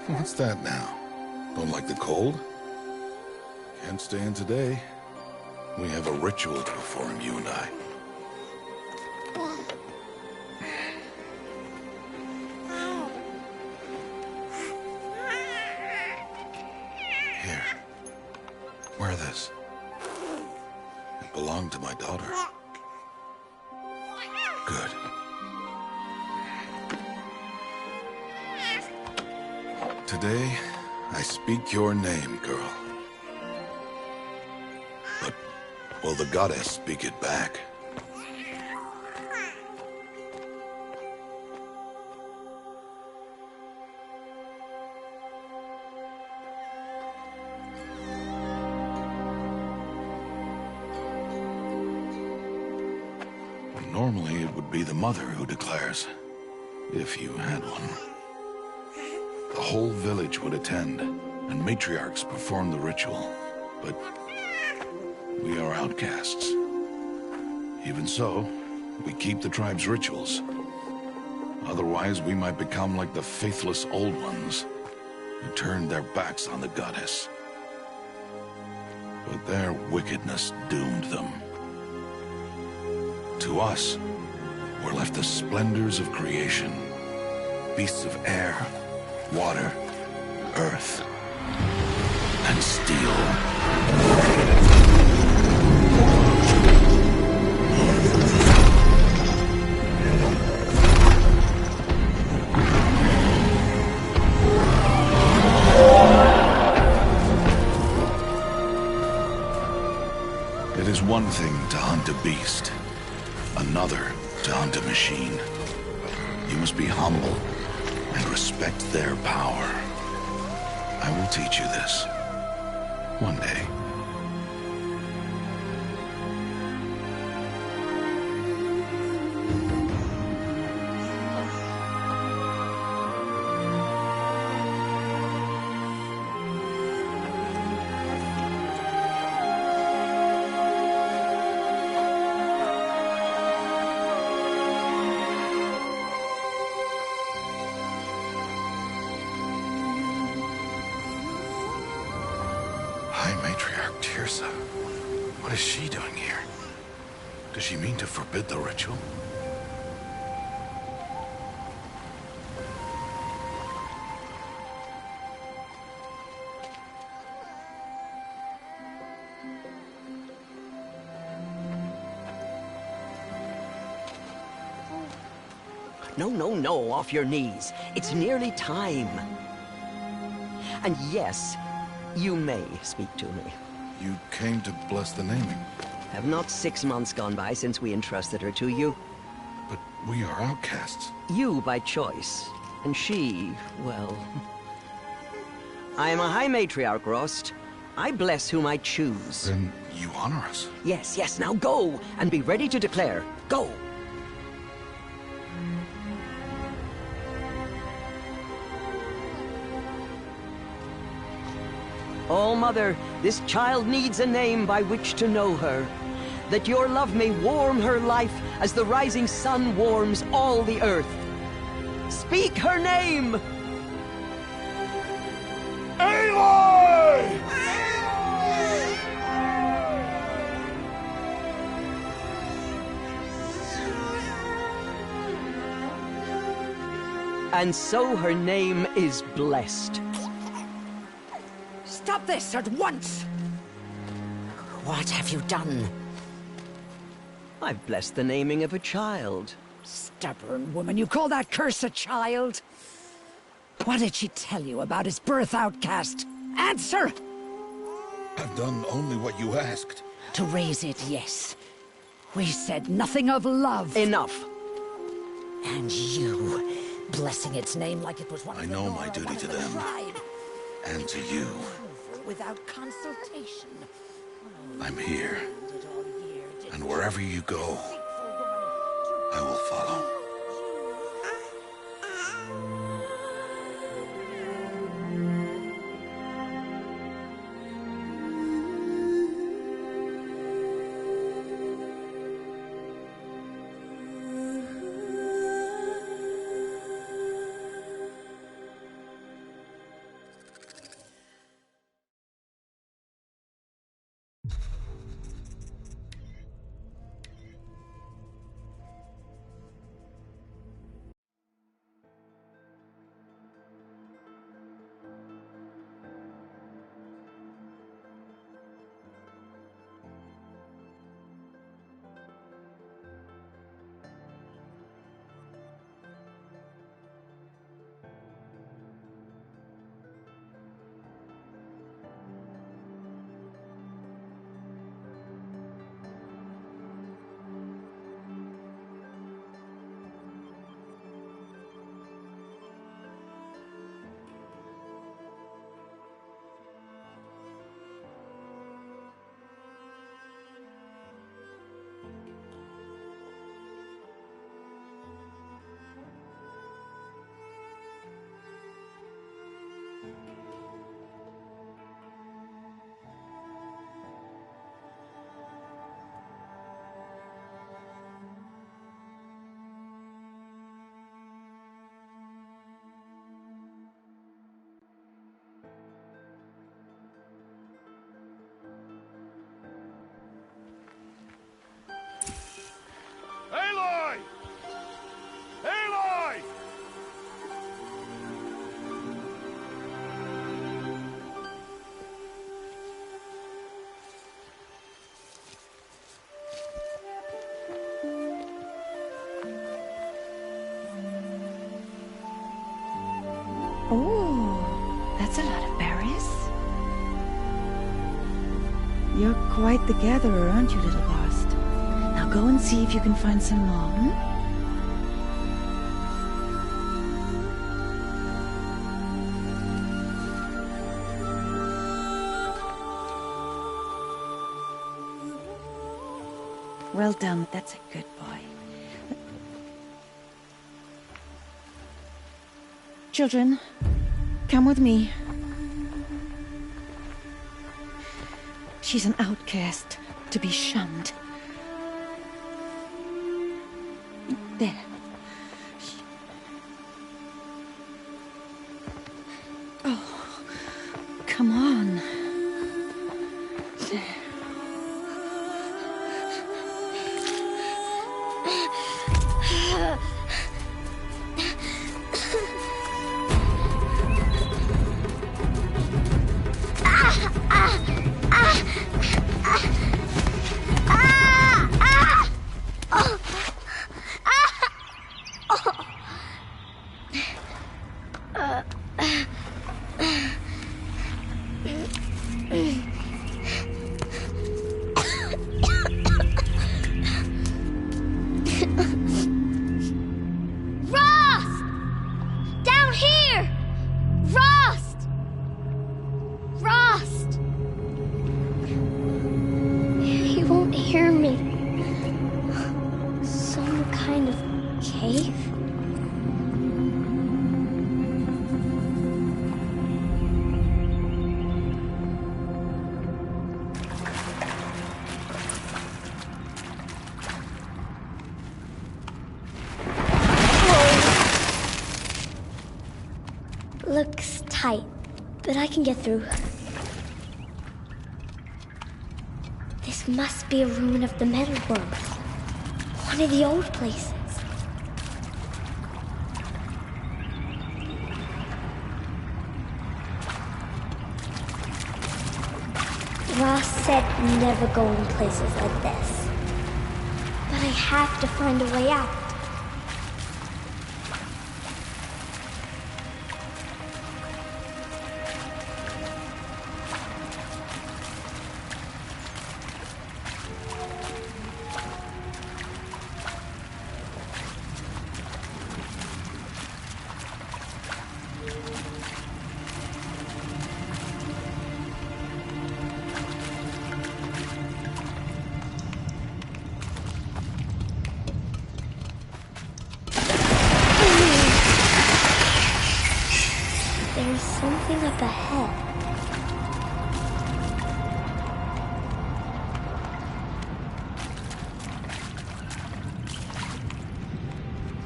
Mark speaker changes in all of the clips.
Speaker 1: What's that now? Don't like the cold? Can't stay in today. We have a ritual to perform, you and I. Here. Wear this. It belonged to my daughter. Good. Today, I speak your name, girl. But will the goddess speak it back? Normally, it would be the mother who declares, if you had one. The whole village would attend, and matriarchs perform the ritual. But we are outcasts. Even so, we keep the tribe's rituals. Otherwise, we might become like the faithless old ones, who turned their backs on the goddess. But their wickedness doomed them. To us, were left the splendors of creation, beasts of air, water, earth, and steel. It is one thing to hunt a beast, another to hunt a machine. You must be humble and respect their power. I will teach you this. One day. High Matriarch Tirsa. What is she doing here? Does she mean to forbid the ritual?
Speaker 2: No, off your knees. It's nearly time. And yes, you may speak to me.
Speaker 1: You came to bless the naming.
Speaker 2: Have not 6 months gone by since we entrusted her to you?
Speaker 1: But we are outcasts.
Speaker 2: You by choice, and she, well... I am a High Matriarch, Rost. I bless whom I choose.
Speaker 1: Then you honor us.
Speaker 2: Yes, now go, and be ready to declare. Go! Oh, Mother, this child needs a name by which to know her, that your love may warm her life as the rising sun warms all the earth. Speak her name!
Speaker 1: Aloy!
Speaker 2: And so her name is blessed.
Speaker 3: Stop this at once! What have you done?
Speaker 2: I've blessed the naming of a child.
Speaker 3: Stubborn woman, you call that curse a child? What did she tell you about his birth, outcast? Answer!
Speaker 1: I've done only what you asked.
Speaker 3: To raise it, yes. We said nothing of love.
Speaker 2: Enough.
Speaker 3: And you, blessing its name like it was one
Speaker 1: I
Speaker 3: of the
Speaker 1: know
Speaker 3: Nora,
Speaker 1: my duty
Speaker 3: one of
Speaker 1: to
Speaker 3: the
Speaker 1: them.
Speaker 3: tribe.
Speaker 1: And to you.
Speaker 3: Without consultation.
Speaker 1: I'm here.
Speaker 3: Did all year, did
Speaker 1: And wherever you go, I will follow.
Speaker 4: You're quite the gatherer, aren't you, little ghost? Now go and see if you can find some more, hmm? Well done, that's a good boy. Children, come with me. She's an outcast, to be shunned. There. Oh, come on. There.
Speaker 5: Looks tight, but I can get through. This must be a ruin of the metal world. One of the old places. Ross said never go in places like this. But I have to find a way out. There's something up ahead.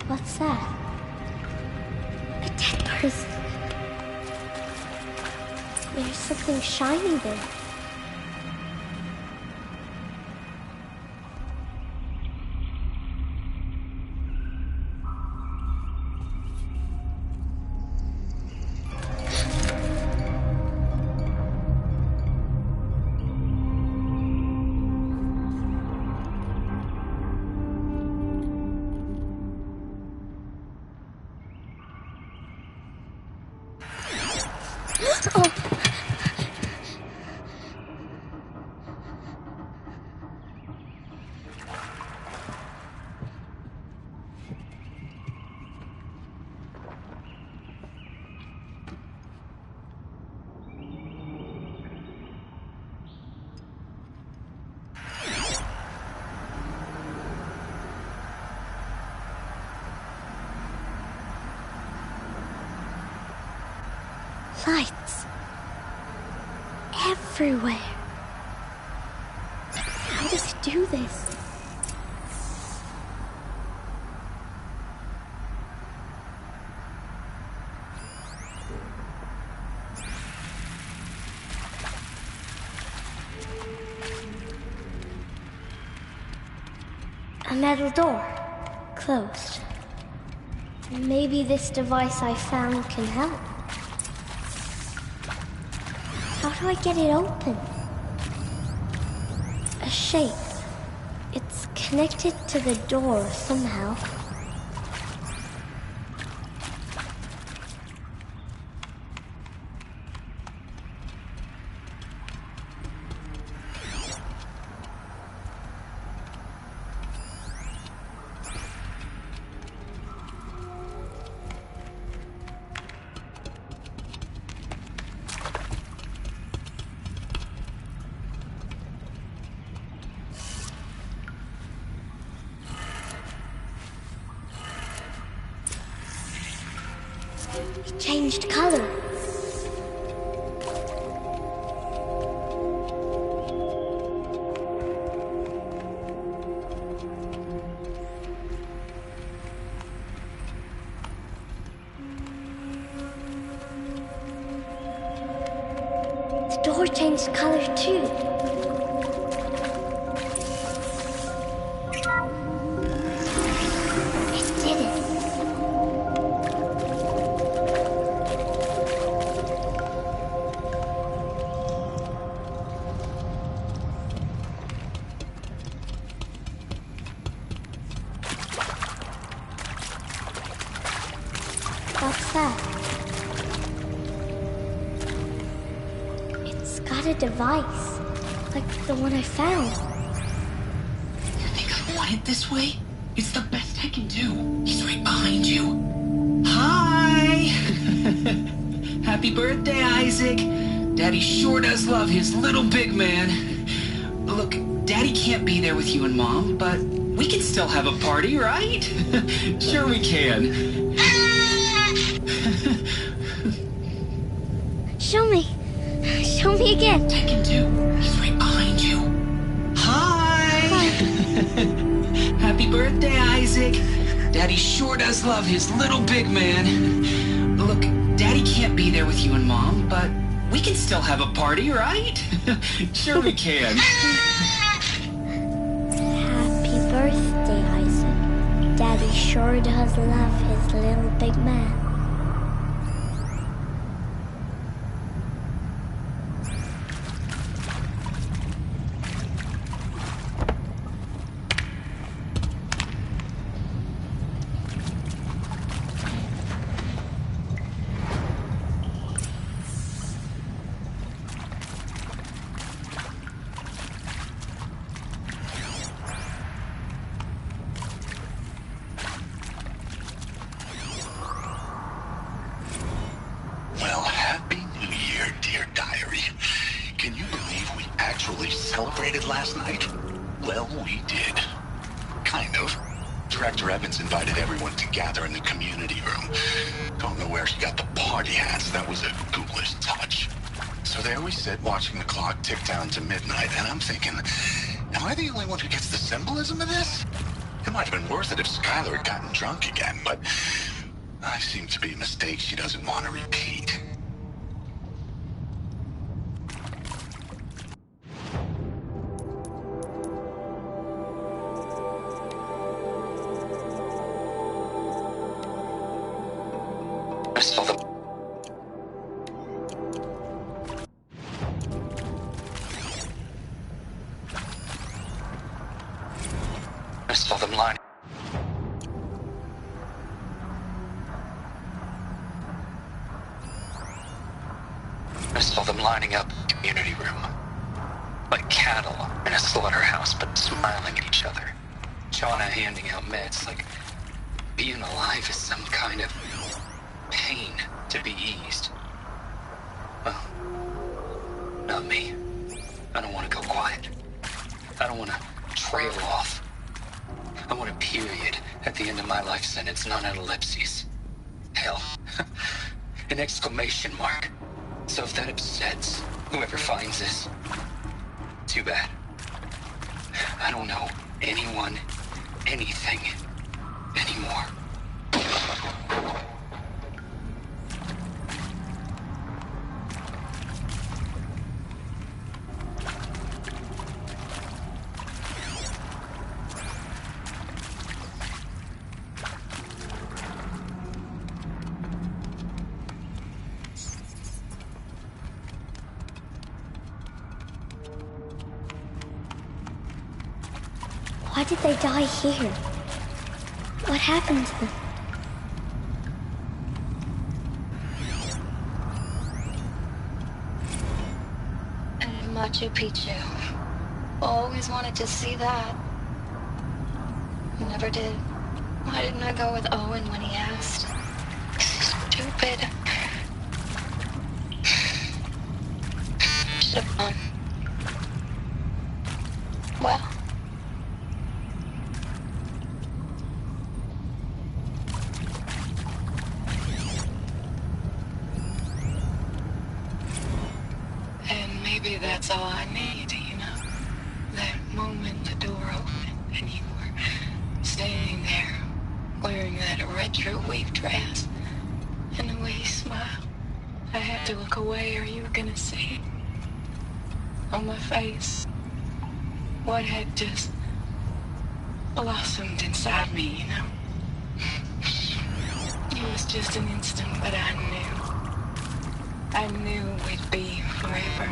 Speaker 5: What's that? A dead person. There's something shiny there. Lights. Everywhere. How does it do this? A metal door. Closed. Maybe this device I found can help. How do I get it open? A shape. It's connected to the door somehow. It changed color. The door changed color too. It did it. What's that? It's got a device, like the one I found.
Speaker 6: You think I want it this way? It's the best I can do. He's right behind you. Hi! Happy birthday, Isaac. Daddy sure does love his little big man. Look, Daddy can't be there with you and Mom, but we can still have a party, right? Sure we can.
Speaker 5: Show me. Show me again.
Speaker 6: Tekken 2. He's right behind you. Hi! Happy birthday, Isaac. Daddy sure does love his little big man. Look, Daddy can't be there with you and Mom, but we can still have a party, right? Sure we can.
Speaker 5: Happy birthday, Isaac. Daddy sure does love his little big man.
Speaker 1: Well, Happy New Year, dear diary. Can you believe we actually celebrated last night? Well, we did. Kind of. Director Evans invited everyone to gather in the community room. Don't know where she got the party hats. That was a ghoulish touch. So there we sit, watching the clock tick down to midnight, and I'm thinking, am I the only one who gets the symbolism of this? It might have been worth it if Skylar had gotten drunk again, but I seem to be a mistake she doesn't want to repeat.
Speaker 6: I saw them. I saw them lying. I saw them lining up in the community room. Like cattle in a slaughterhouse, but smiling at each other. Shauna handing out meds, like being alive is some kind of pain to be eased. Well, not me. I don't want to go quiet. I don't want to trail off. I want a period at the end of my life sentence, not an ellipses. Hell, an exclamation mark. So if that upsets whoever finds this, too bad. I don't know anyone, anything, anymore.
Speaker 5: Why did they die here? What happened to them?
Speaker 7: And Machu Picchu. Always wanted to see that. Never did. Why didn't I go with Owen when he asked? Stupid. Should have gone. Well.
Speaker 6: maybe that's all I need, you know? That moment the door opened and you were standing there, wearing that retro wave dress, and the way you smiled. I had to look away or you were gonna see on my face what had just blossomed inside me, you know? It was just an instant, but I knew we'd be forever.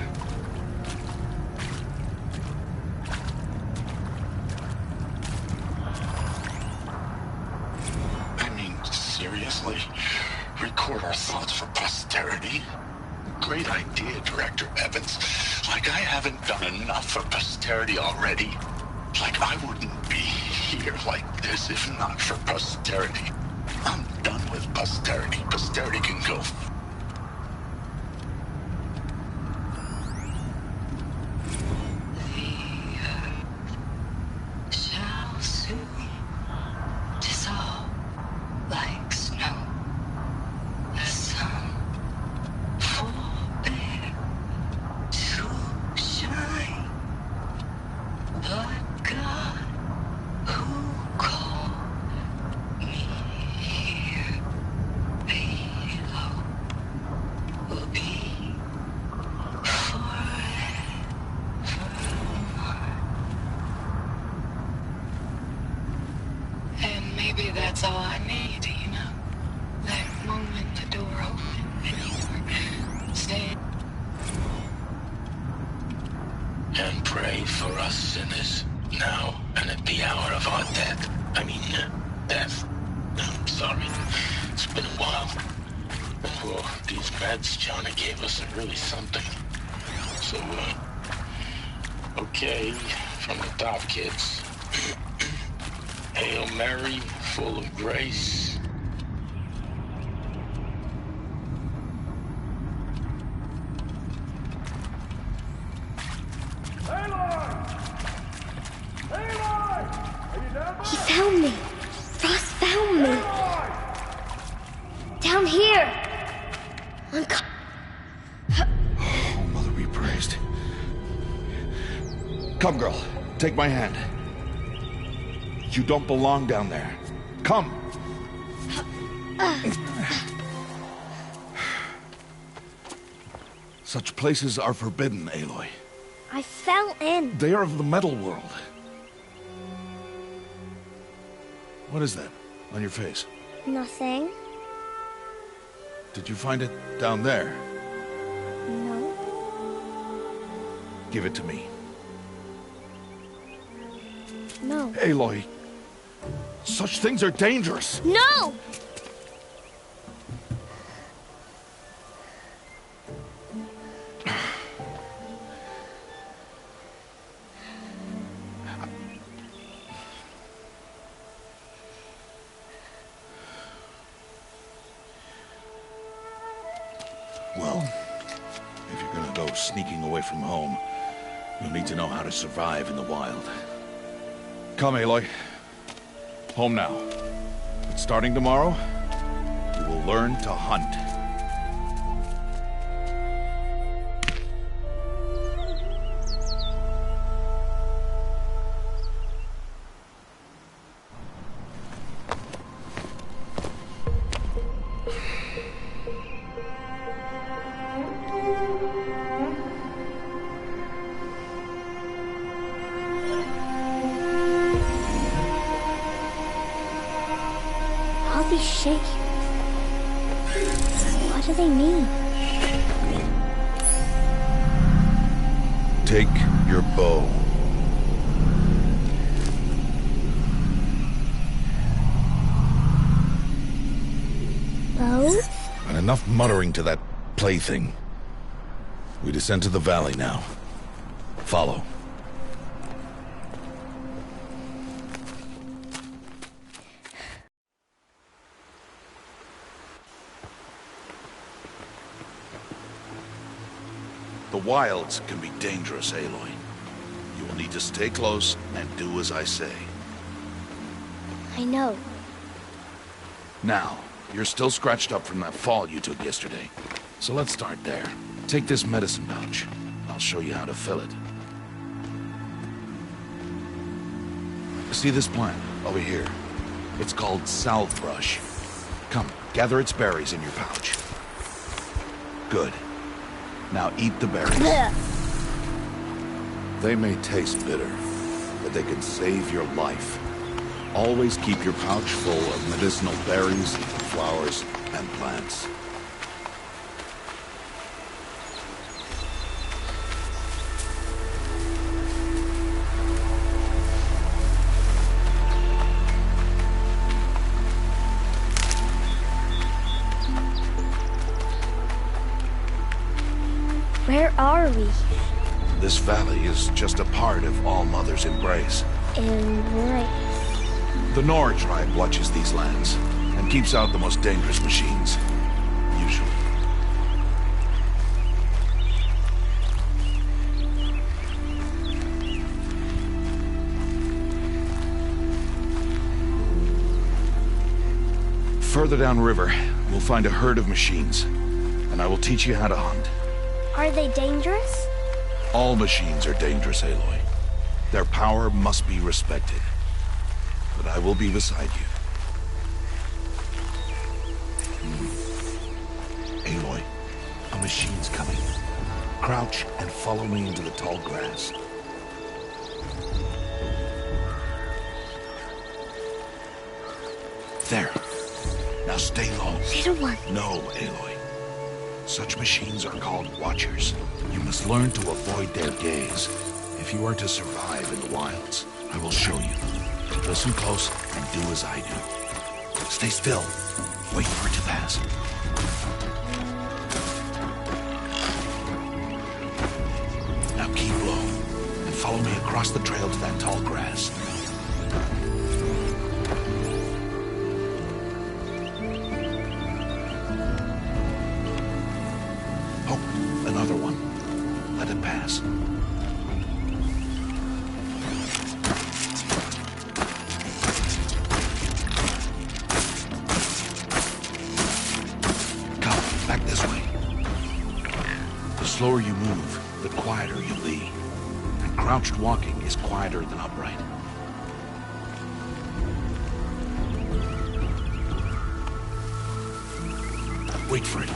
Speaker 1: I mean, seriously? Record our thoughts for posterity? Great idea, Director Evans. Like I haven't done enough for posterity already. Like I wouldn't be here like this if not for posterity. I'm done with posterity. Posterity can go.
Speaker 6: Shall soon dissolve like snow. The sun forbid to shine. But God, who called me here below, will be forever mine. And maybe that's all I need, you know? That moment the door opened and you were standing.
Speaker 8: And pray for us sinners, now and at the hour of our death. Death. I'm sorry. It's been a while. Well, these meds Johnny gave us are really something. So, okay, from the top, kids. Hail Mary, full of grace.
Speaker 5: He found me. Ross found me. Down here.
Speaker 1: Oh, Mother be praised. Come, girl. Take my hand. You don't belong down there. Come. Such places are forbidden, Aloy.
Speaker 5: I fell in.
Speaker 1: They are of the metal world. What is that on your face?
Speaker 5: Nothing.
Speaker 1: Did you find it down there?
Speaker 5: No.
Speaker 1: Give it to me.
Speaker 5: No.
Speaker 1: Aloy, such things are dangerous.
Speaker 5: No!
Speaker 1: Well, if you're gonna go sneaking away from home, you'll need to know how to survive in the wild. Come, Aloy. Home now. But starting tomorrow, you will learn to hunt.
Speaker 5: All these shapes. What do they mean?
Speaker 1: Take your bow.
Speaker 5: Bow?
Speaker 1: And enough muttering to that plaything. We descend to the valley now. Follow. The wilds can be dangerous, Aloy. You will need to stay close and do as I say.
Speaker 5: I know.
Speaker 1: Now, you're still scratched up from that fall you took yesterday. So let's start there. Take this medicine pouch. I'll show you how to fill it. See this plant over here? It's called salve brush. Come, gather its berries in your pouch. Good. Now eat the berries.
Speaker 5: Blech.
Speaker 1: They may taste bitter, but they can save your life. Always keep your pouch full of medicinal berries, flowers, and plants.
Speaker 5: Where are we?
Speaker 1: This valley is just a part of All Mother's embrace.
Speaker 5: Embrace.
Speaker 1: The Nora tribe watches these lands and keeps out the most dangerous machines. Usually. Further downriver, we'll find a herd of machines, and I will teach you how to hunt.
Speaker 5: Are they dangerous?
Speaker 1: All machines are dangerous, Aloy. Their power must be respected. But I will be beside you. Aloy, a machine's coming. Crouch and follow me into the tall grass. There. Now stay low.
Speaker 5: Little one.
Speaker 1: No, Aloy. Such machines are called Watchers. You must learn to avoid their gaze if you are to survive in the wilds. I will show you. Listen close and do as I do. Stay still. Wait for it to pass. Now keep low and follow me across the trail to that tall grass. Another one. Let it pass. Come, back this way. The slower you move, the quieter you'll be. And crouched walking is quieter than upright. Wait for it.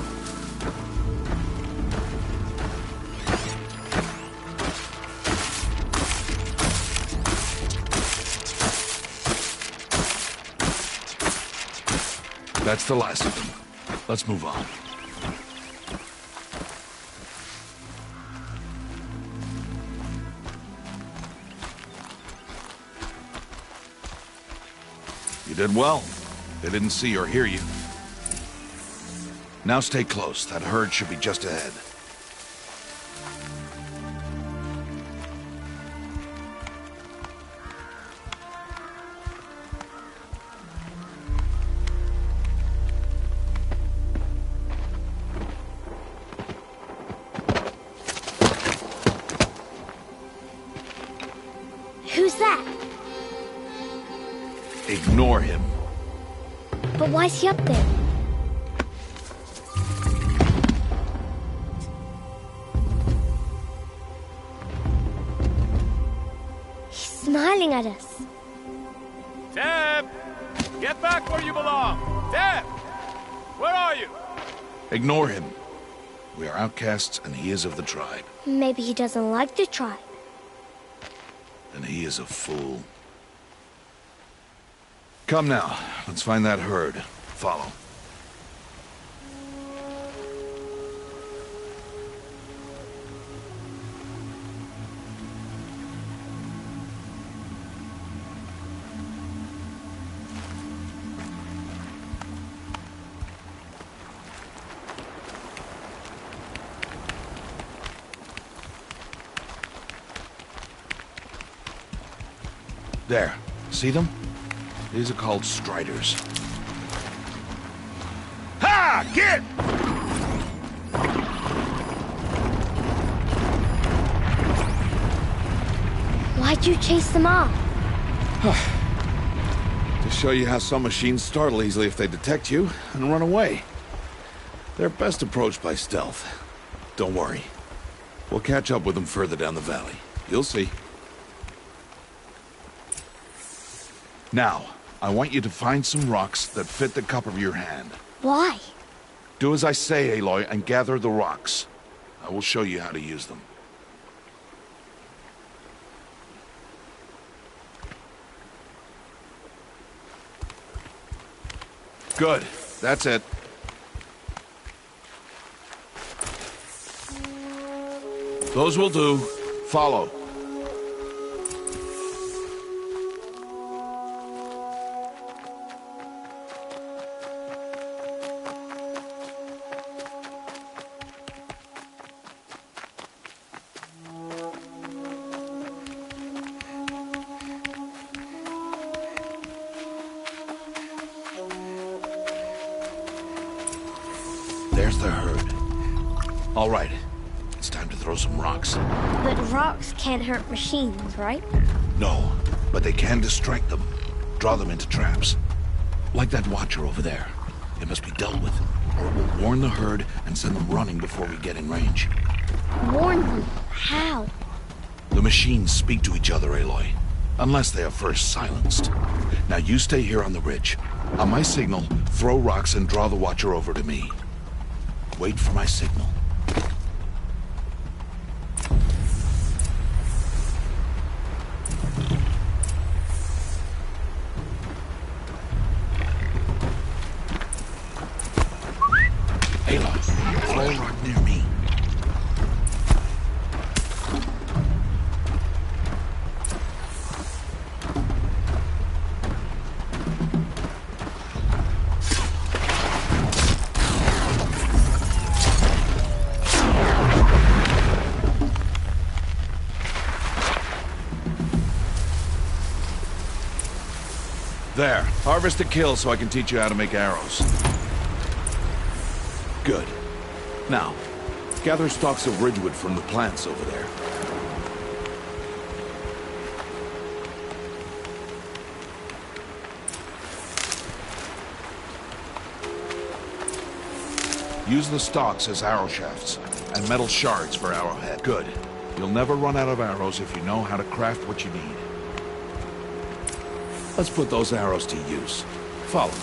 Speaker 1: That's the last of them. Let's move on. You did well. They didn't see or hear you. Now stay close. That herd should be just ahead.
Speaker 5: Who's that?
Speaker 1: Ignore him.
Speaker 5: But why's he up there? He's smiling at us.
Speaker 9: Teb! Get back where you belong! Teb! Where are you?
Speaker 1: Ignore him. We are outcasts, and he is of the tribe.
Speaker 5: Maybe he doesn't like the tribe.
Speaker 1: And he is a fool. Come now, let's find that herd. Follow. There. See them? These are called striders. Ha! Get!
Speaker 5: Why'd you chase them off?
Speaker 1: To show you how some machines startle easily if they detect you and run away. They're best approached by stealth. Don't worry. We'll catch up with them further down the valley. You'll see. Now, I want you to find some rocks that fit the cup of your hand.
Speaker 5: Why?
Speaker 1: Do as I say, Aloy, and gather the rocks. I will show you how to use them. Good. That's it. Those will do. Follow. There's the herd. All right. It's time to throw some rocks.
Speaker 5: But rocks can't hurt machines, right?
Speaker 1: No, but they can distract them. Draw them into traps. Like that watcher over there. It must be dealt with, or it will warn the herd and send them running before we get in range.
Speaker 5: Warn them? How?
Speaker 1: The machines speak to each other, Aloy. Unless they are first silenced. Now you stay here on the ridge. On my signal, throw rocks and draw the watcher over to me. Wait for my signal. Aloy, throw a rock near me. There, harvest a kill so I can teach you how to make arrows. Good. Now, gather stalks of ridgewood from the plants over there. Use the stalks as arrow shafts, and metal shards for arrowhead. Good. You'll never run out of arrows if you know how to craft what you need. Let's put those arrows to use. Follow me.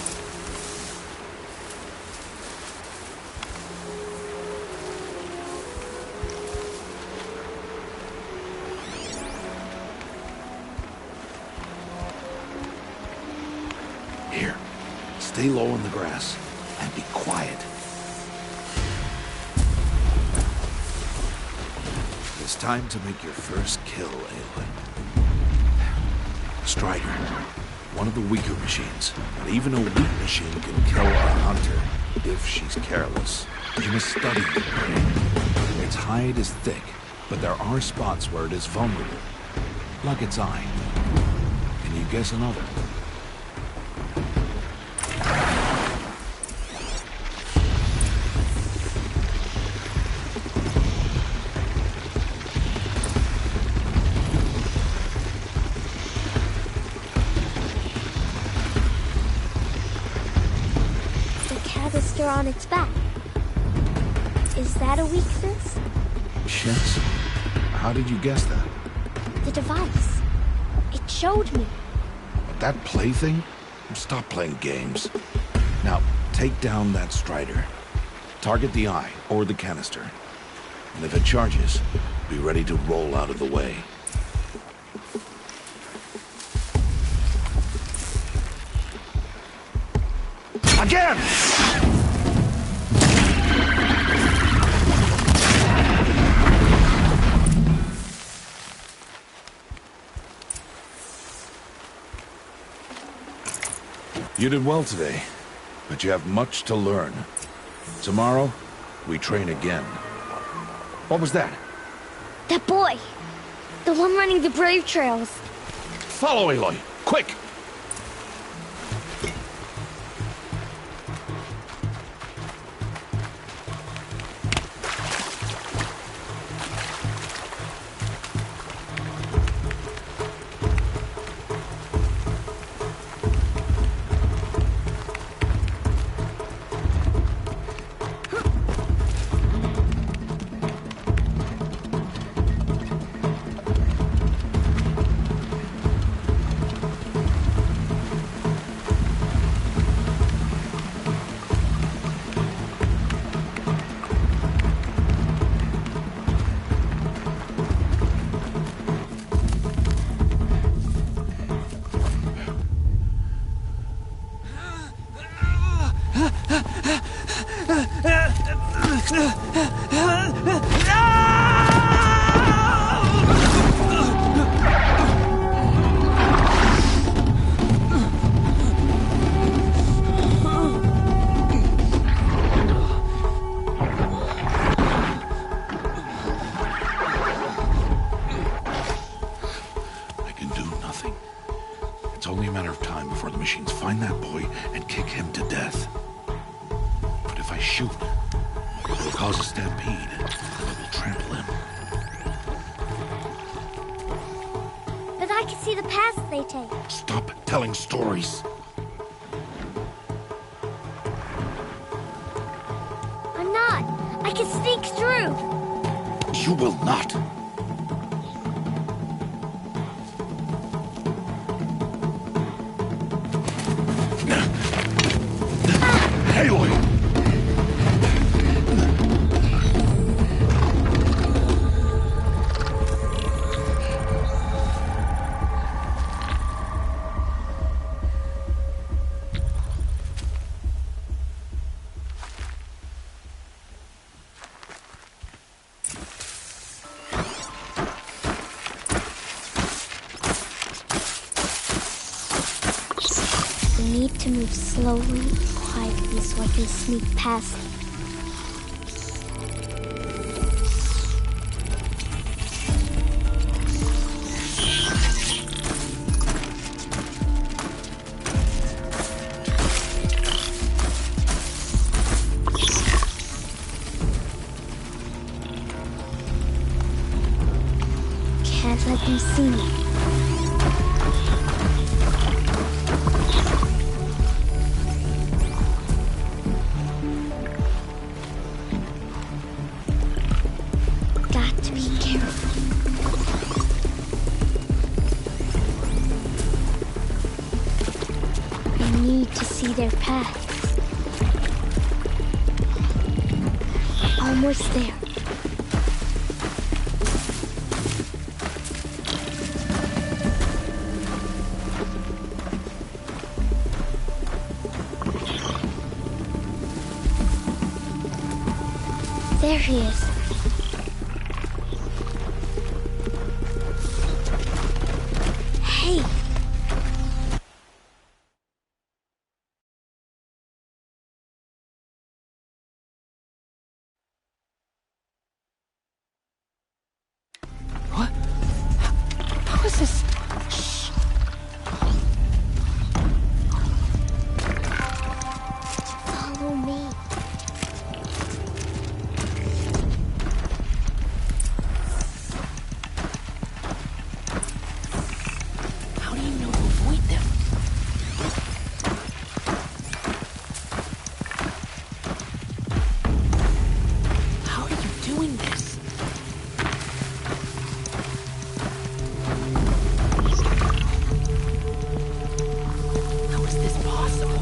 Speaker 1: Here, stay low in the grass and be quiet. It's time to make your first kill, Aloy. Strider. One of the weaker machines, but even a weak machine can kill a hunter if she's careless. You must study the prey. Its hide is thick, but there are spots where it is vulnerable, like its eye. Can you guess another?
Speaker 5: On its back. Is that a weakness?
Speaker 1: Yes. How did you guess that?
Speaker 5: The device. It showed me.
Speaker 1: But that plaything? Stop playing games. Now, take down that strider. Target the eye or the canister. And if it charges, be ready to roll out of the way. Again! You did well today, but you have much to learn. Tomorrow, we train again. What was that?
Speaker 5: That boy! The one running the brave trails.
Speaker 1: Follow, Aloy! Quick! It's only a matter of time before the machines find that boy and kick him to death. But if I shoot, it'll cause a stampede. It will trample him.
Speaker 5: But I can see the paths they take.
Speaker 1: Stop telling stories.
Speaker 5: I'm not. I can sneak through.
Speaker 1: You will not. Aloy!
Speaker 5: We need to move slowly, quietly, so I can sneak past them. Can't let them see me. Their paths. Almost there. There he is. Hey!
Speaker 3: How is this?
Speaker 5: Shh. Follow me.
Speaker 3: How do you know to avoid them? How are you doing this? How is this possible?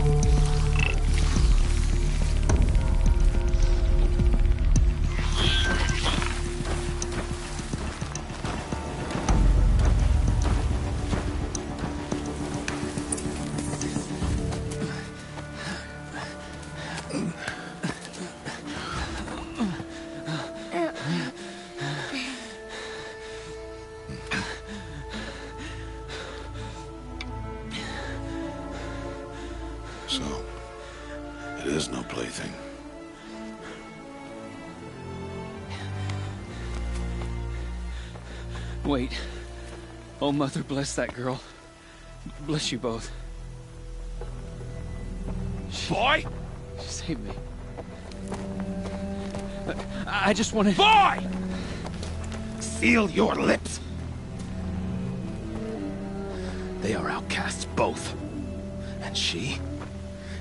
Speaker 1: So, it is no plaything.
Speaker 10: Wait. Oh, Mother, bless that girl. Bless you both.
Speaker 9: Boy!
Speaker 10: She saved me. I just wanted...
Speaker 9: Boy! Seal your lips. They are outcasts, both. And she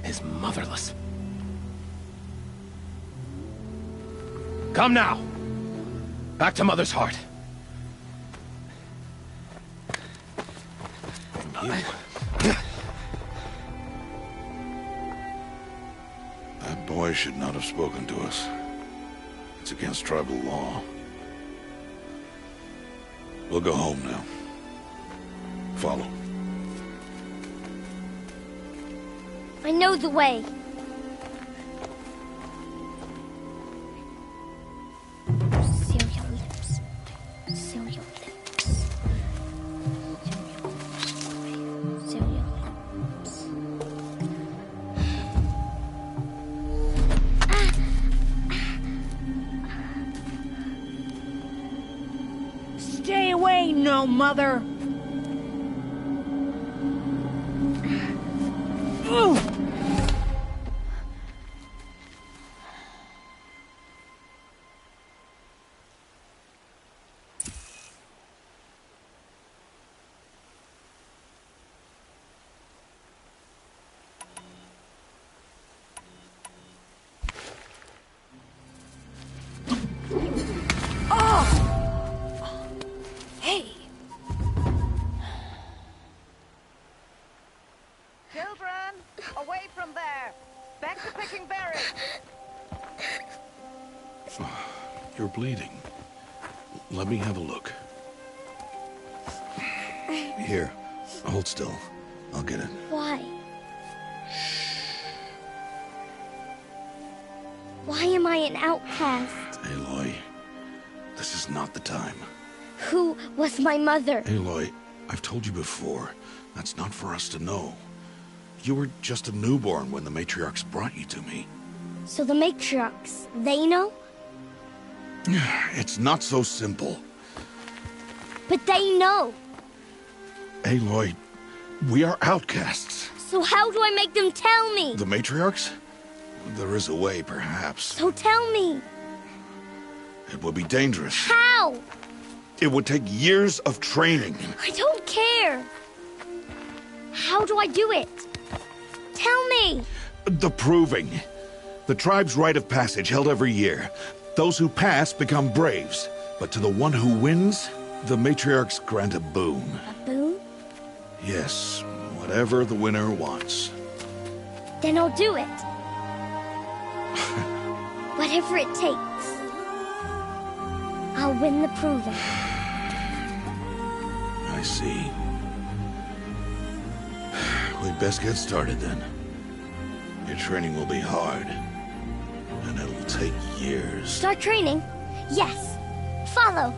Speaker 9: is motherless. Come now. Back to Mother's heart.
Speaker 1: That boy should not have spoken to us. It's against tribal law. We'll go home now. Follow.
Speaker 5: I know the way.
Speaker 3: no mother.
Speaker 4: Hey!
Speaker 11: Children, away from there. Back to picking berries.
Speaker 1: You're bleeding. Let me have a look. Here, hold still. I'll get it.
Speaker 5: Why? Why am I an outcast?
Speaker 1: Aloy, this is not the time.
Speaker 5: Who was my mother?
Speaker 1: Aloy, I've told you before, that's not for us to know. You were just a newborn when the matriarchs brought you to me.
Speaker 5: So the matriarchs, they know?
Speaker 1: It's not so simple.
Speaker 5: But they know.
Speaker 1: Aloy, we are outcasts.
Speaker 5: So how do I make them tell me?
Speaker 1: The matriarchs? There is a way, perhaps.
Speaker 5: So tell me.
Speaker 1: It would be dangerous.
Speaker 5: How?
Speaker 1: It would take years of training.
Speaker 5: I don't care. How do I do it? Tell me.
Speaker 1: The proving. The tribe's rite of passage held every year. Those who pass become braves. But to the one who wins, the matriarchs grant a boon.
Speaker 5: A boon?
Speaker 1: Yes, whatever the winner wants.
Speaker 5: Then I'll do it. Whatever it takes. I'll win the proving.
Speaker 1: I see. We'd best get started then. Your training will be hard. And it'll take years.
Speaker 5: Start training? Yes. Follow.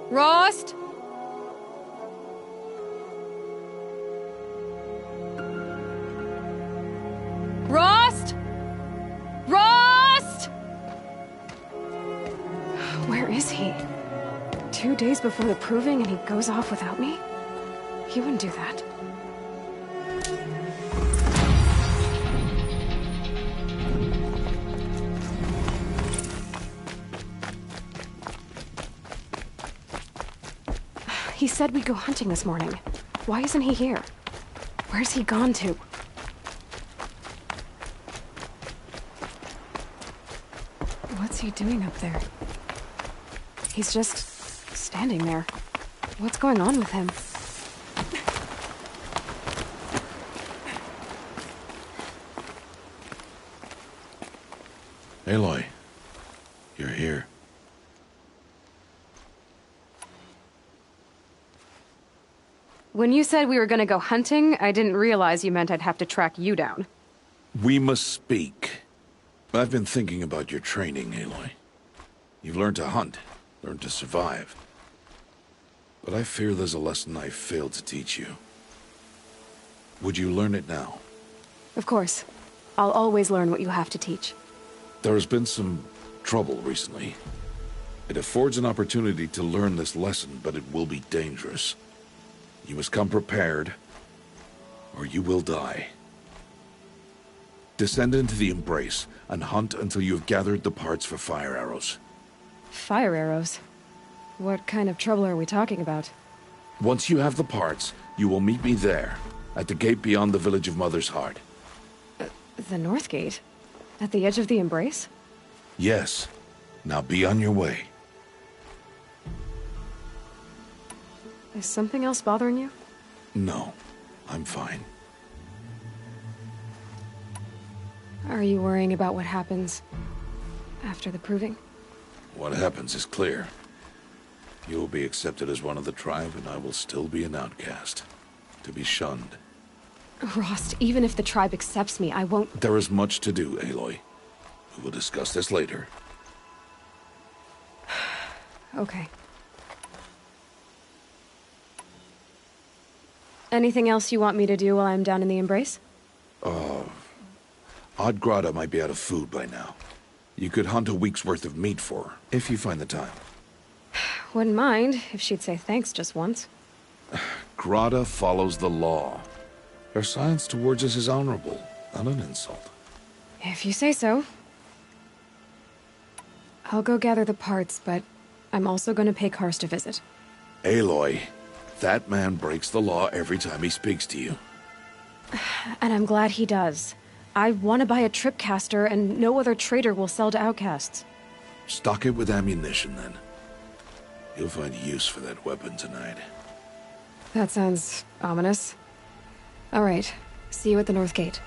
Speaker 3: Rost? Rost? Rost?
Speaker 12: 2 days before the proving and he goes off without me? He wouldn't do that. He said we'd go hunting this morning. Why isn't he here? Where's he gone to? What's he doing up there? He's just standing there. What's going on with him?
Speaker 1: Aloy, you're here.
Speaker 12: When you said we were gonna go hunting, I didn't realize you meant I'd have to track you down.
Speaker 1: We must speak. I've been thinking about your training, Aloy. You've learned to hunt, learned to survive. But I fear there's a lesson I failed to teach you. Would you learn it now?
Speaker 12: Of course. I'll always learn what you have to teach.
Speaker 1: There has been some trouble recently. It affords an opportunity to learn this lesson, but it will be dangerous. You must come prepared, or you will die. Descend into the Embrace, and hunt until you have gathered the parts for fire arrows.
Speaker 12: Fire arrows? What kind of trouble are we talking about?
Speaker 1: Once you have the parts, you will meet me there, at the gate beyond the village of Mother's Heart.
Speaker 12: The North Gate? At the edge of the Embrace?
Speaker 1: Yes. Now be on your way.
Speaker 12: Is something else bothering you?
Speaker 1: No, I'm fine.
Speaker 12: Are you worrying about what happens after the proving?
Speaker 1: What happens is clear. You will be accepted as one of the tribe, and I will still be an outcast. To be shunned.
Speaker 12: Rost, even if the tribe accepts me, I won't—
Speaker 1: There is much to do, Aloy. We will discuss this later.
Speaker 12: Okay. Anything else you want me to do while I'm down in the Embrace?
Speaker 1: Odd Grata might be out of food by now. You could hunt a week's worth of meat for her, if you find the time.
Speaker 12: Wouldn't mind if she'd say thanks just once.
Speaker 1: Grata follows the law. Her science towards us is honorable, not an insult.
Speaker 12: If you say so. I'll go gather the parts, but I'm also gonna pay Karst a visit.
Speaker 1: Aloy, that man breaks the law every time he speaks to you.
Speaker 12: And I'm glad he does. I want to buy a tripcaster, and no other trader will sell to outcasts.
Speaker 1: Stock it with ammunition, then. You'll find use for that weapon tonight.
Speaker 12: That sounds ominous. All right. See you at the North Gate.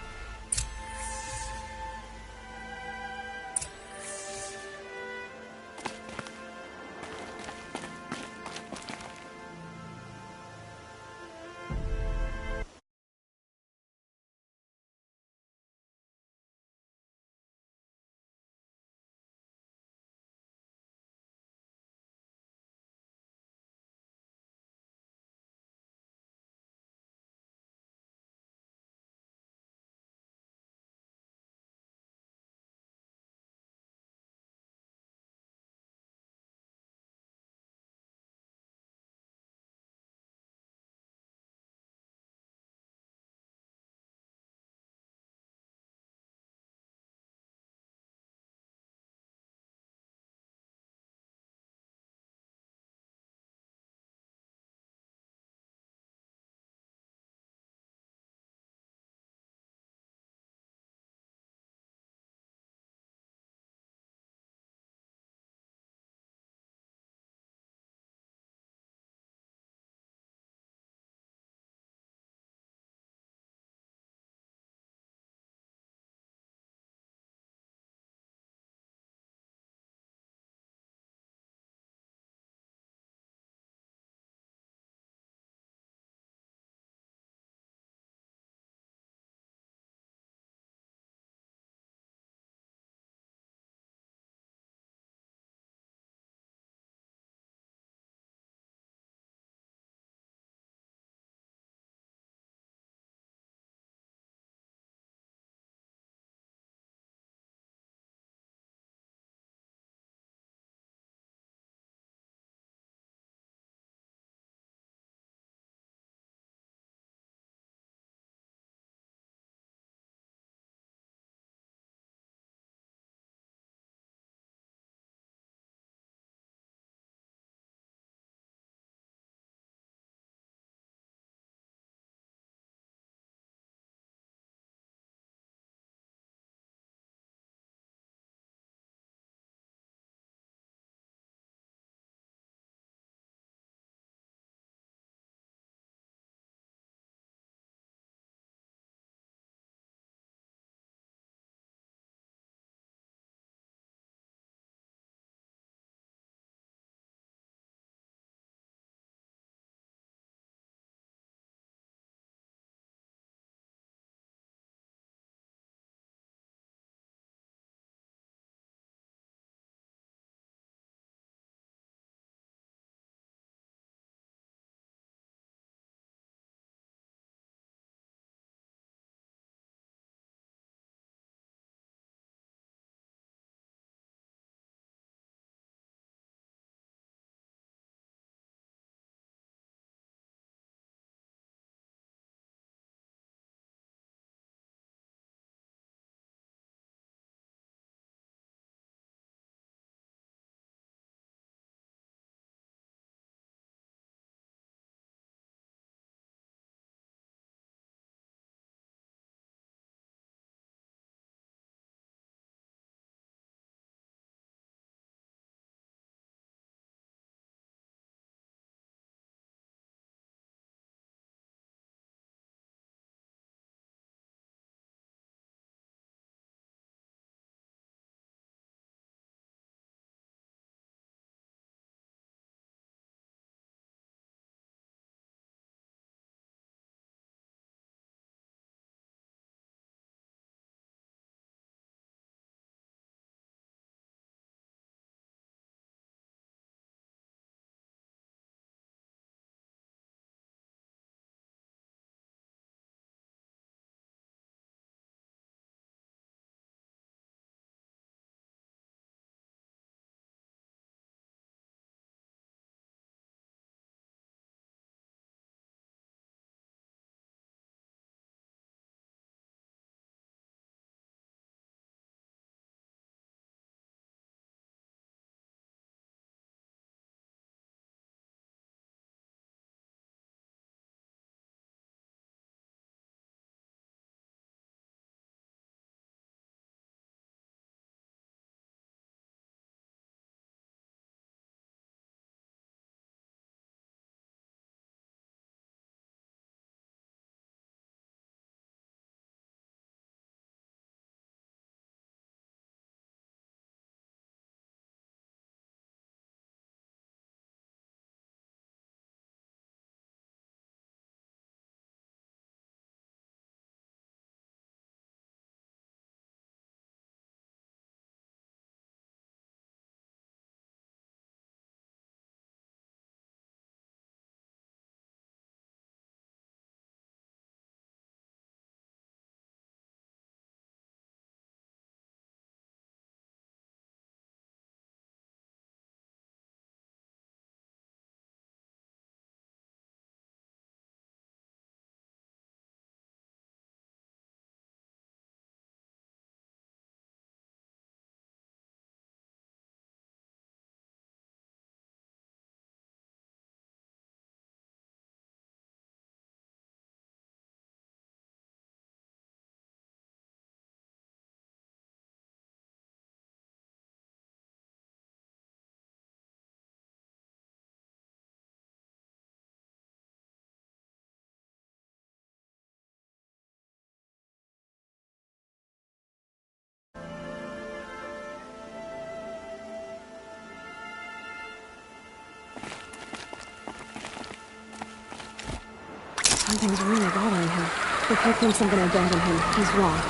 Speaker 12: Something's really bothering him. If he thinks I'm gonna abandon him, he's wrong.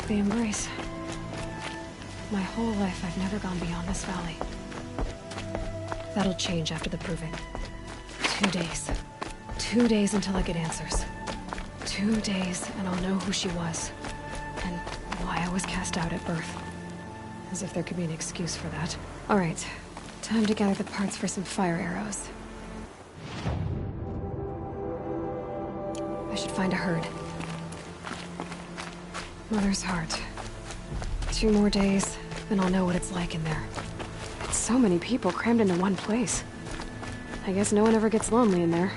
Speaker 12: The embrace. My whole life, I've never gone beyond this valley. That'll change after the proving. 2 days. 2 days until I get answers. 2 days, and I'll know who she was. And why I was cast out at birth. As if there could be an excuse for that. Alright, time to gather the parts for some fire arrows. I should find a herd. Mother's heart. 2 more days, then I'll know what it's like in there. It's so many people crammed into one place. I guess no one ever gets lonely in there.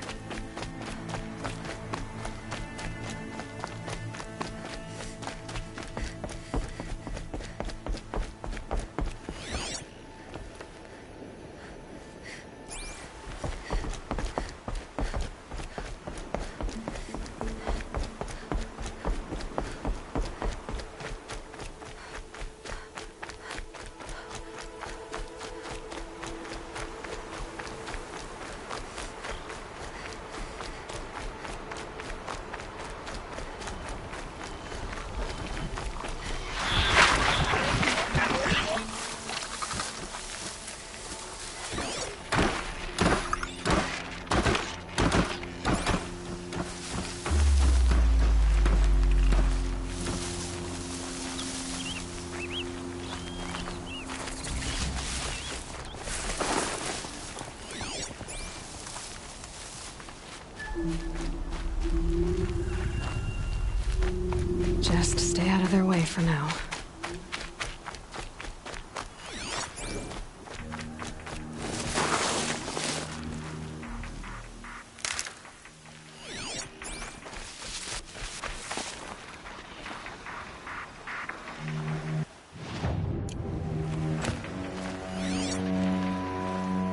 Speaker 12: Just stay out of their way for now.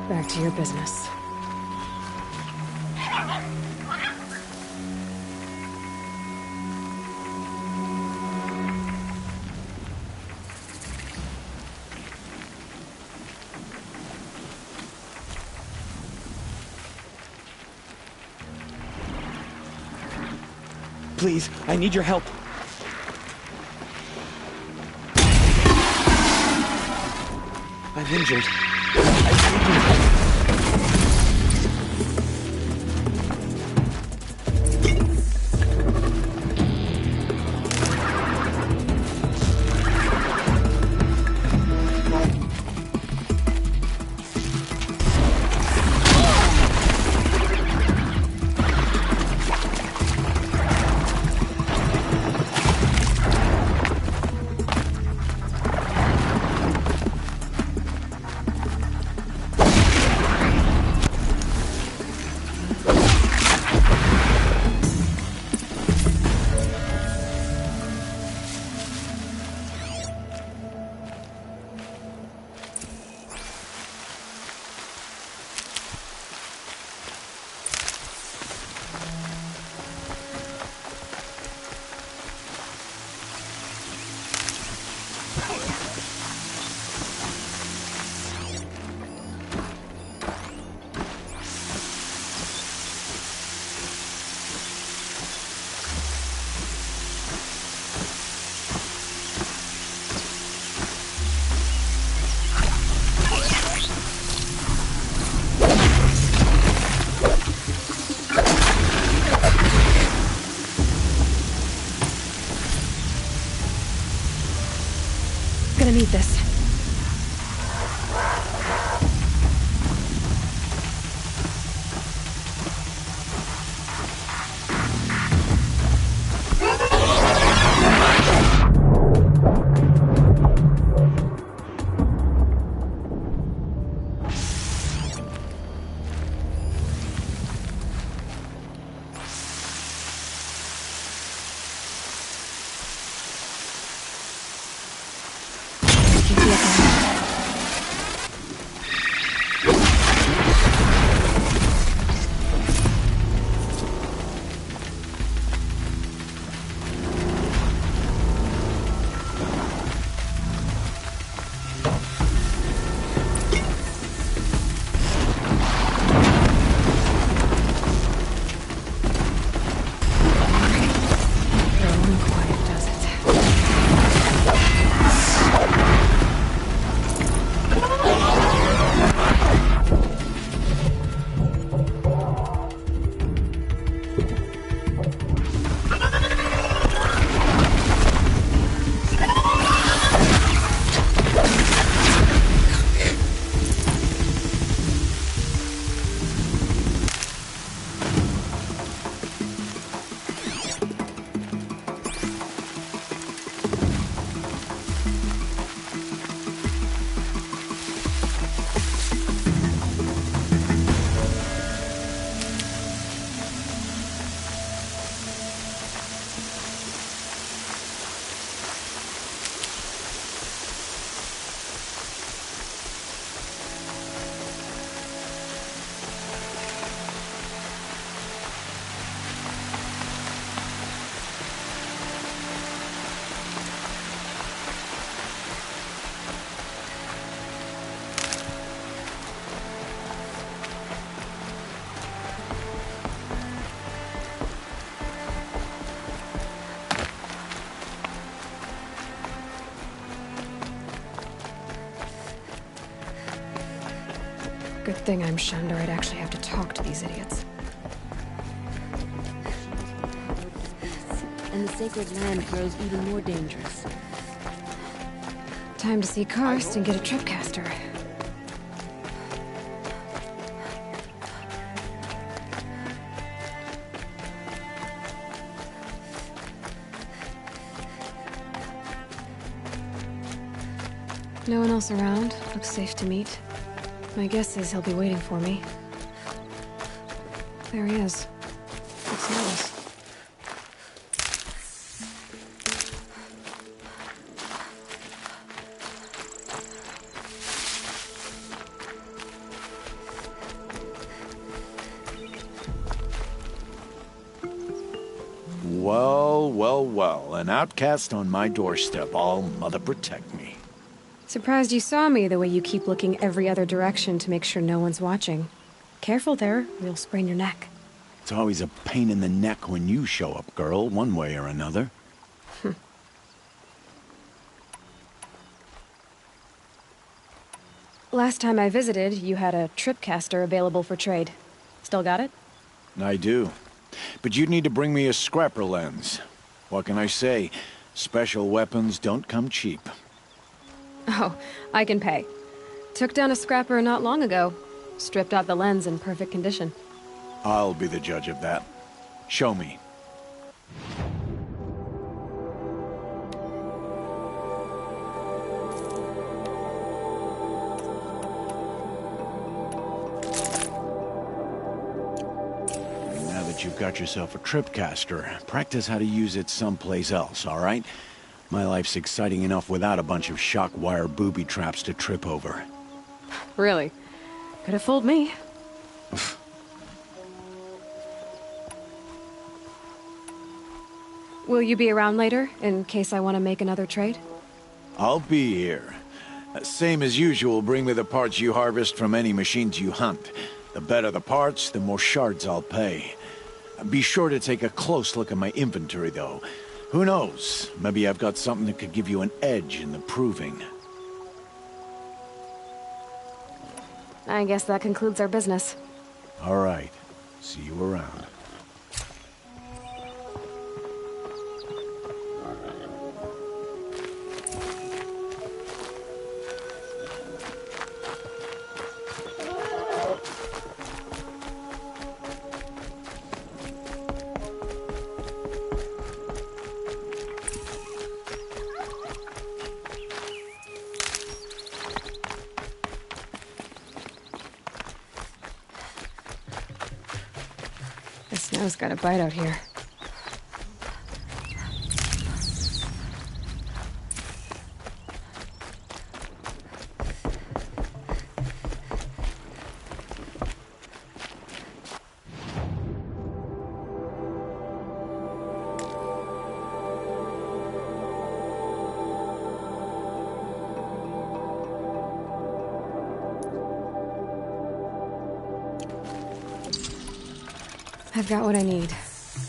Speaker 12: Back to your business.
Speaker 13: Please, I need your help. I'm injured. I need your help.
Speaker 12: Gonna need this. Good thing I'm shunned or I'd actually have to talk to these idiots.
Speaker 14: And the sacred land grows even more dangerous.
Speaker 12: Time to see Karst and get a tripcaster. No one else around. Looks safe to meet. My guess is he'll be waiting for me. There he is. Looks nervous.
Speaker 15: Well, well, well. An outcast on my doorstep. All mother protect me.
Speaker 12: Surprised you saw me the way you keep looking every other direction to make sure no one's watching. Careful there, or you'll sprain your neck.
Speaker 15: It's always a pain in the neck when you show up, girl, one way or another.
Speaker 12: Last time I visited, you had a tripcaster available for trade. Still got it?
Speaker 15: I do. But you'd need to bring me a scrapper lens. What can I say? Special weapons don't come cheap.
Speaker 12: Oh, I can pay. Took down a scrapper not long ago. Stripped out the lens in perfect condition.
Speaker 15: I'll be the judge of that. Show me. Now that you've got yourself a tripcaster, practice how to use it someplace else, all right? My life's exciting enough without a bunch of shock wire booby traps to trip over.
Speaker 12: Really? Could have fooled me. Will you be around later, in case I want to make another trade?
Speaker 15: I'll be here. Same as usual, bring me the parts you harvest from any machines you hunt. The better the parts, the more shards I'll pay. Be sure to take a close look at my inventory, though. Who knows? Maybe I've got something that could give you an edge in the proving.
Speaker 12: I guess that concludes our business.
Speaker 15: All right. See you around.
Speaker 12: The snow's got a bite out here. I've got what I need.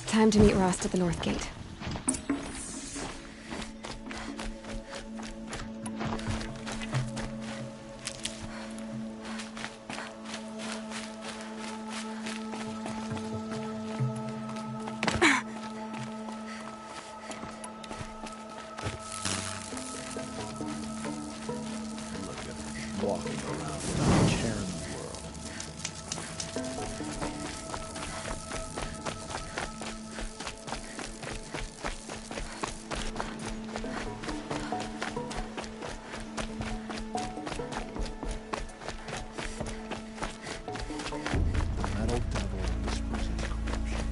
Speaker 12: Time to meet Rost at the North Gate.
Speaker 15: Walking around without a care in the world. Metal devil whispers his corruption.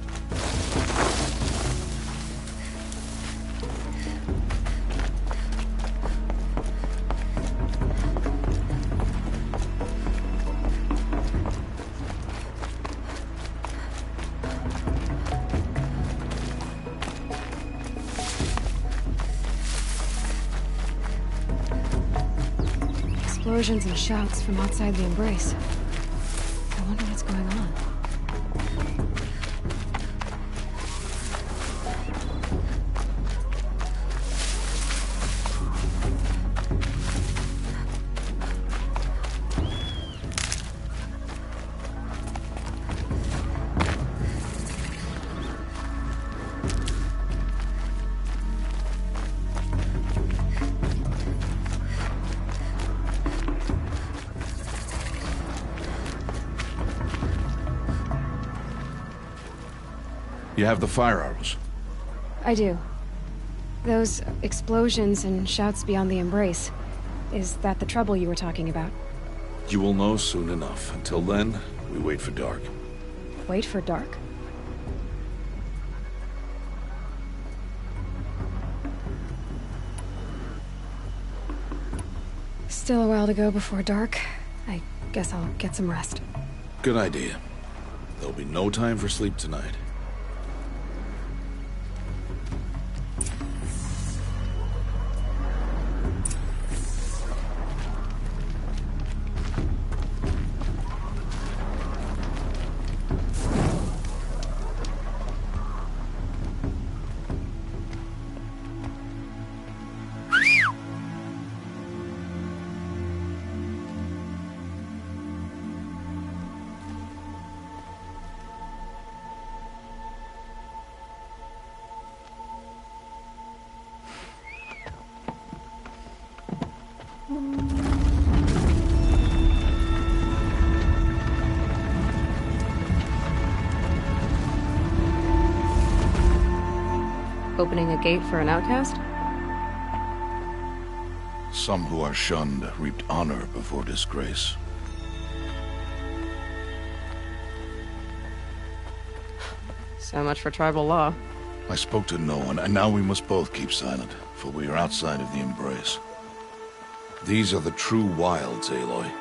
Speaker 12: Explosions and shouts from outside the embrace. I wonder what's going on.
Speaker 1: You have the fire arrows?
Speaker 12: I do. Those explosions and shouts beyond the embrace. Is that the trouble you were talking about?
Speaker 1: You will know soon enough. Until then, we wait for dark.
Speaker 12: Wait for dark? Still a while to go before dark. I guess I'll get some rest.
Speaker 1: Good idea. There'll be no time for sleep tonight.
Speaker 12: Opening a gate for an outcast?
Speaker 1: Some who are shunned reaped honor before disgrace.
Speaker 12: So much for tribal law.
Speaker 1: I spoke to no one, and now we must both keep silent, for we are outside of the embrace. These are the true wilds, Aloy,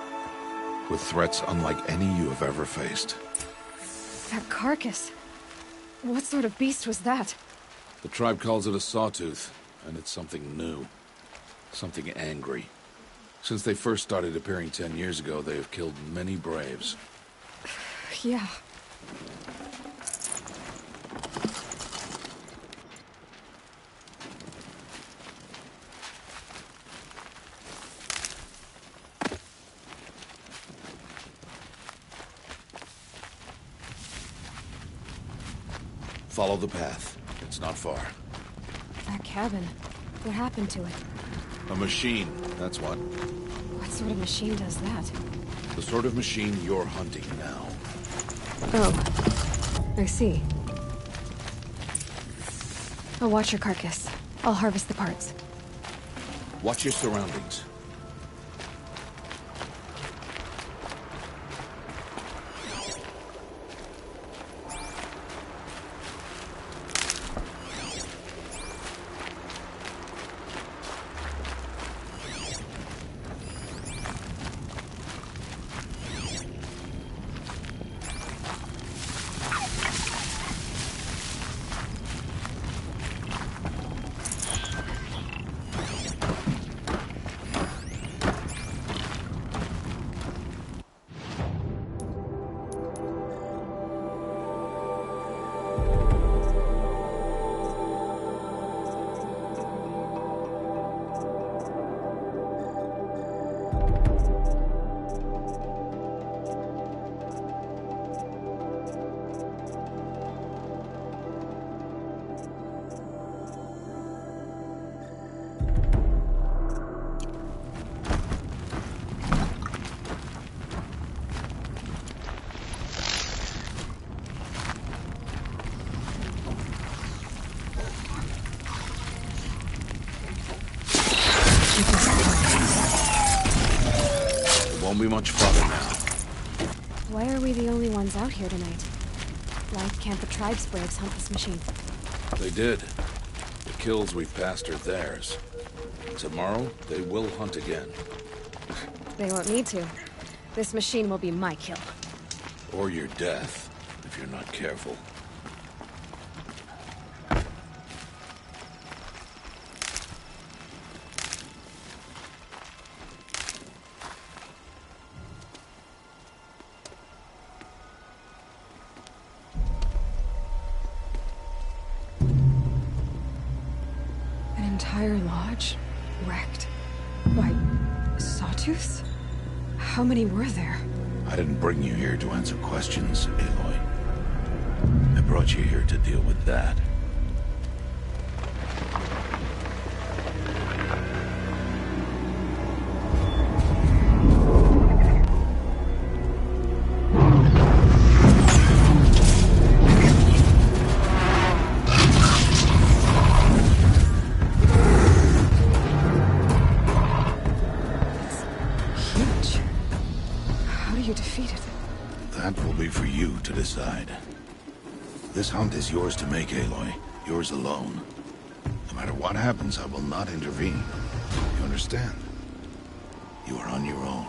Speaker 1: with threats unlike any you have ever faced.
Speaker 12: That carcass. What sort of beast was that?
Speaker 1: The tribe calls it a sawtooth, and it's something new. Something angry. Since they first started appearing 10 years ago, they have killed many braves.
Speaker 12: Yeah.
Speaker 1: Follow the path. It's not far.
Speaker 12: That cabin. What happened to it?
Speaker 1: A machine, that's what.
Speaker 12: What sort of machine does that?
Speaker 1: The sort of machine you're hunting now.
Speaker 12: Oh. I see. I'll watch your carcass. I'll harvest the parts.
Speaker 1: Watch your surroundings. Won't be much farther now.
Speaker 12: Why are we the only ones out here tonight? Why can't the tribe's braves hunt this machine?
Speaker 1: They did. The kills we've passed are theirs. Tomorrow, they will hunt again.
Speaker 12: They won't need to. This machine will be my kill.
Speaker 1: Or your death, if you're not careful.
Speaker 12: Entire lodge wrecked. Why, sawtooths? How many were there?
Speaker 1: I didn't bring you here to answer questions, Aloy. I brought you here to deal with that. decide. This hunt is yours to make, Aloy. Yours alone. No matter what happens, I will not intervene. You understand? You are on your own.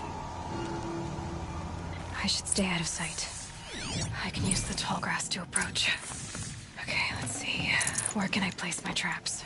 Speaker 12: I should stay out of sight. I can use the tall grass to approach. Okay, let's see. Where can I place my traps?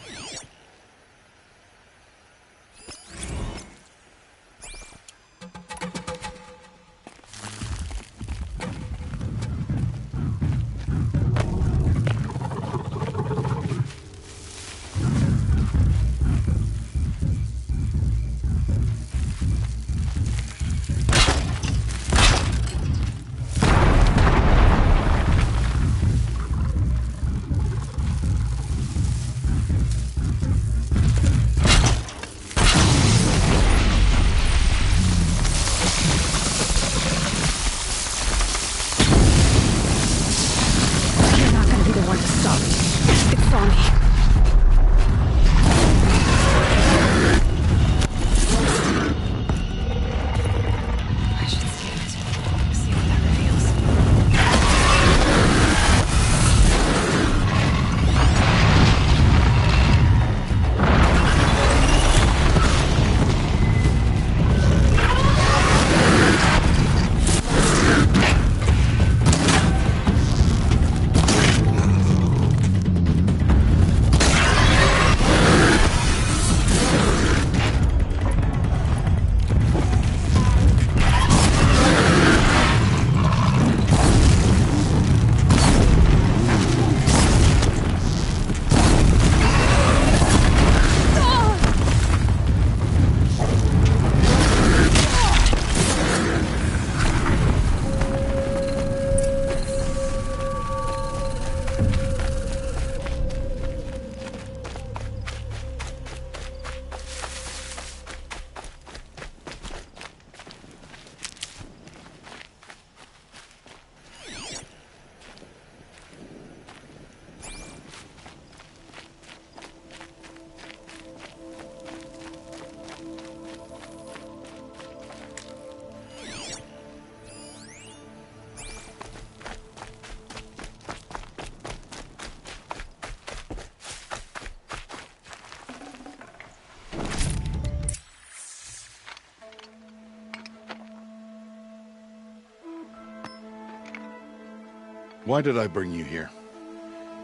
Speaker 1: Why did I bring you here?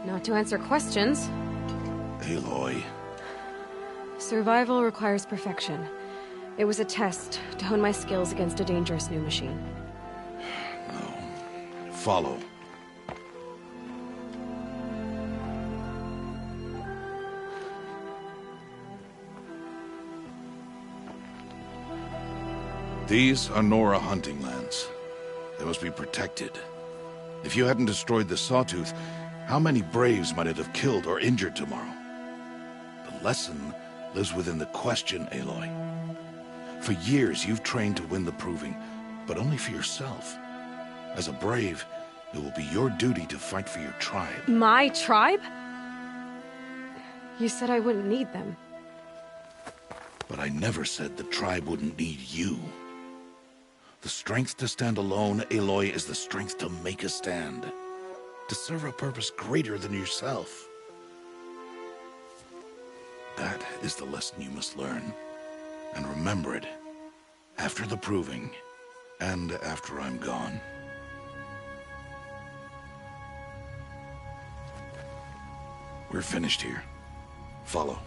Speaker 12: Not to answer questions.
Speaker 1: Aloy.
Speaker 12: Survival requires perfection. It was a test to hone my skills against a dangerous new machine.
Speaker 1: No. Follow. These are Nora hunting lands. They must be protected. If you hadn't destroyed the Sawtooth, how many Braves might it have killed or injured tomorrow? The lesson lives within the question, Aloy. For years, you've trained to win the Proving, but only for yourself. As a Brave, it will be your duty to fight for your tribe.
Speaker 12: My tribe? You said I wouldn't need them.
Speaker 1: But I never said the tribe wouldn't need you. The strength to stand alone, Aloy, is the strength to make a stand. To serve a purpose greater than yourself. That is the lesson you must learn. And remember it. After the Proving. And after I'm gone. We're finished here. Follow.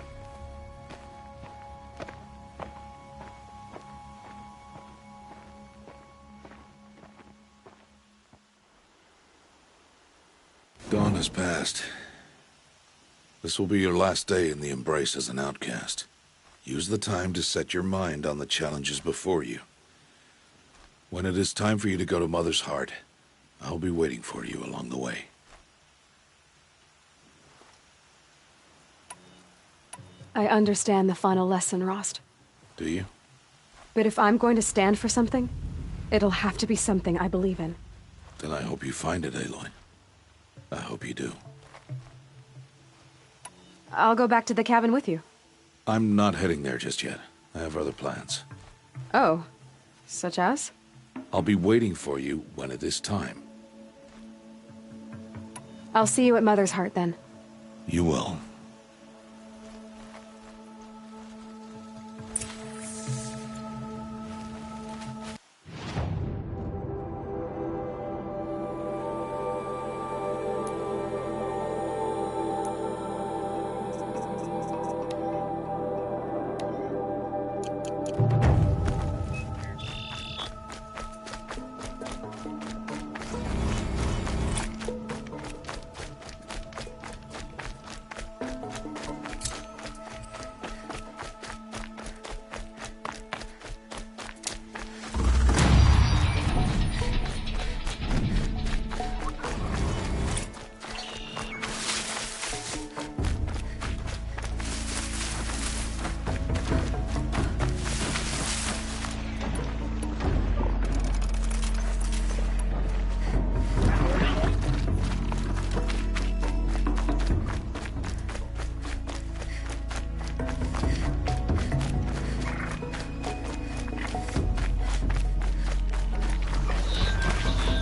Speaker 1: Dawn has passed. This will be your last day in the Embrace as an outcast. Use the time to set your mind on the challenges before you. When it is time for you to go to Mother's Heart, I'll be waiting for you along the way.
Speaker 12: I understand the final lesson, Rost.
Speaker 1: Do you?
Speaker 12: But if I'm going to stand for something, it'll have to be something I believe in.
Speaker 1: Then I hope you find it, Aloy. I hope you do.
Speaker 12: I'll go back to the cabin with you.
Speaker 1: I'm not heading there just yet. I have other plans.
Speaker 12: Oh. Such as?
Speaker 1: I'll be waiting for you when it is time.
Speaker 12: I'll see you at Mother's Heart then.
Speaker 1: You will.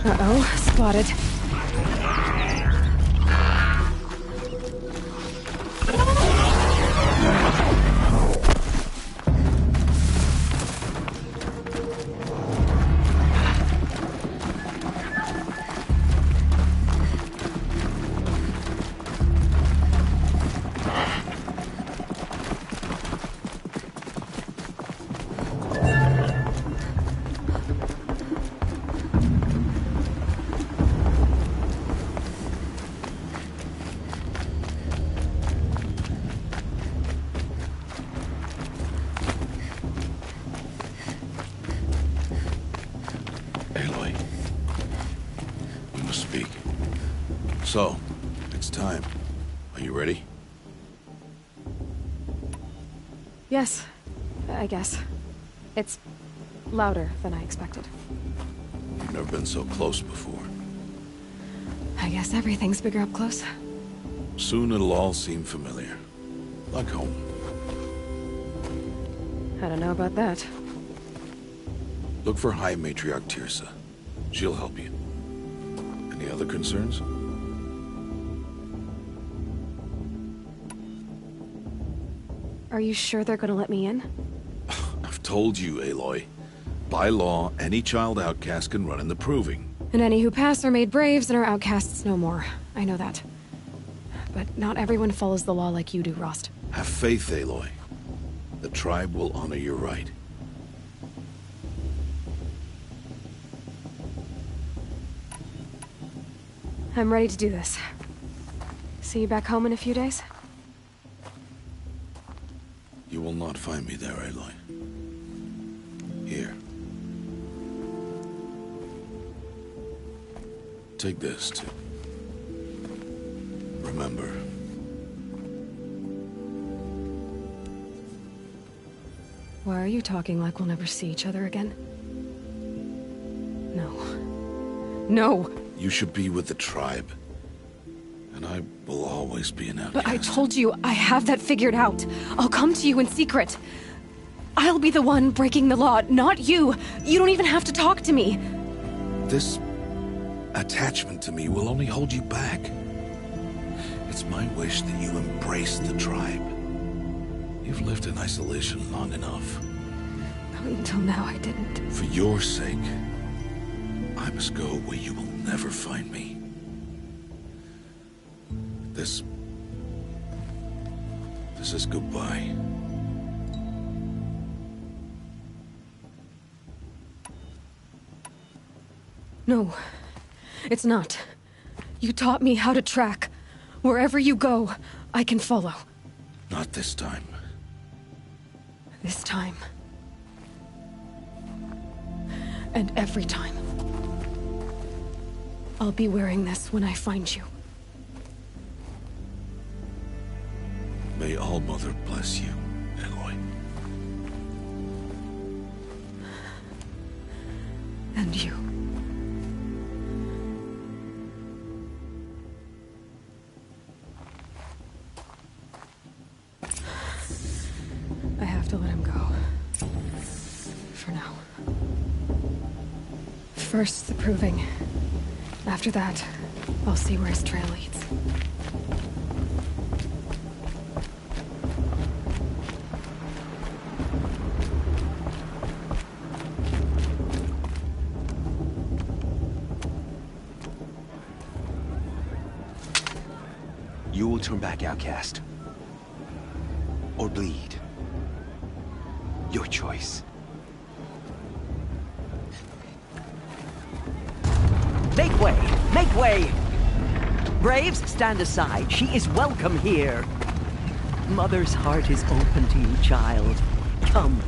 Speaker 12: Uh-oh, spotted.
Speaker 1: Aloy, we must speak. So, it's time. Are you ready?
Speaker 12: Yes, I guess. It's louder than I expected.
Speaker 1: You've never been so close before.
Speaker 12: I guess everything's bigger up close.
Speaker 1: Soon it'll all seem familiar. Like home.
Speaker 12: I don't know about that.
Speaker 1: Look for High Matriarch Tirsa. She'll help you. Any other concerns?
Speaker 12: Are you sure they're gonna let me in?
Speaker 1: I've told you, Aloy. By law, any child outcast can run in the Proving.
Speaker 12: And any who pass are made braves and are outcasts no more. I know that. But not everyone follows the law like you do, Rost.
Speaker 1: Have faith, Aloy. The tribe will honor your right.
Speaker 12: I'm ready to do this. See you back home in a few days?
Speaker 1: You will not find me there, Aloy. Here. Take this, too. Remember.
Speaker 12: Why are you talking like we'll never see each other again? No. No!
Speaker 1: You should be with the tribe. And I will always be an outcast.
Speaker 12: But I told you, I have that figured out. I'll come to you in secret. I'll be the one breaking the law, not you. You don't even have to talk to me.
Speaker 1: This attachment to me will only hold you back. It's my wish that you embrace the tribe. You've lived in isolation long enough.
Speaker 12: Until now, I didn't.
Speaker 1: For your sake, I must go where you will never find me. This is goodbye.
Speaker 12: No, it's not. You taught me how to track. Wherever you go, I can follow.
Speaker 1: Not this time.
Speaker 12: This time. And every time. I'll be wearing this when I find you.
Speaker 1: May All-Mother bless you, Aloy.
Speaker 12: And you. I have to let him go. For now. First, the proving. After that, I'll see where his trail leads.
Speaker 13: You will turn back, outcast. Or bleed. Your choice.
Speaker 2: Make way! Make way! Braves, stand aside. She is welcome here. Mother's heart is open to you, child. Come.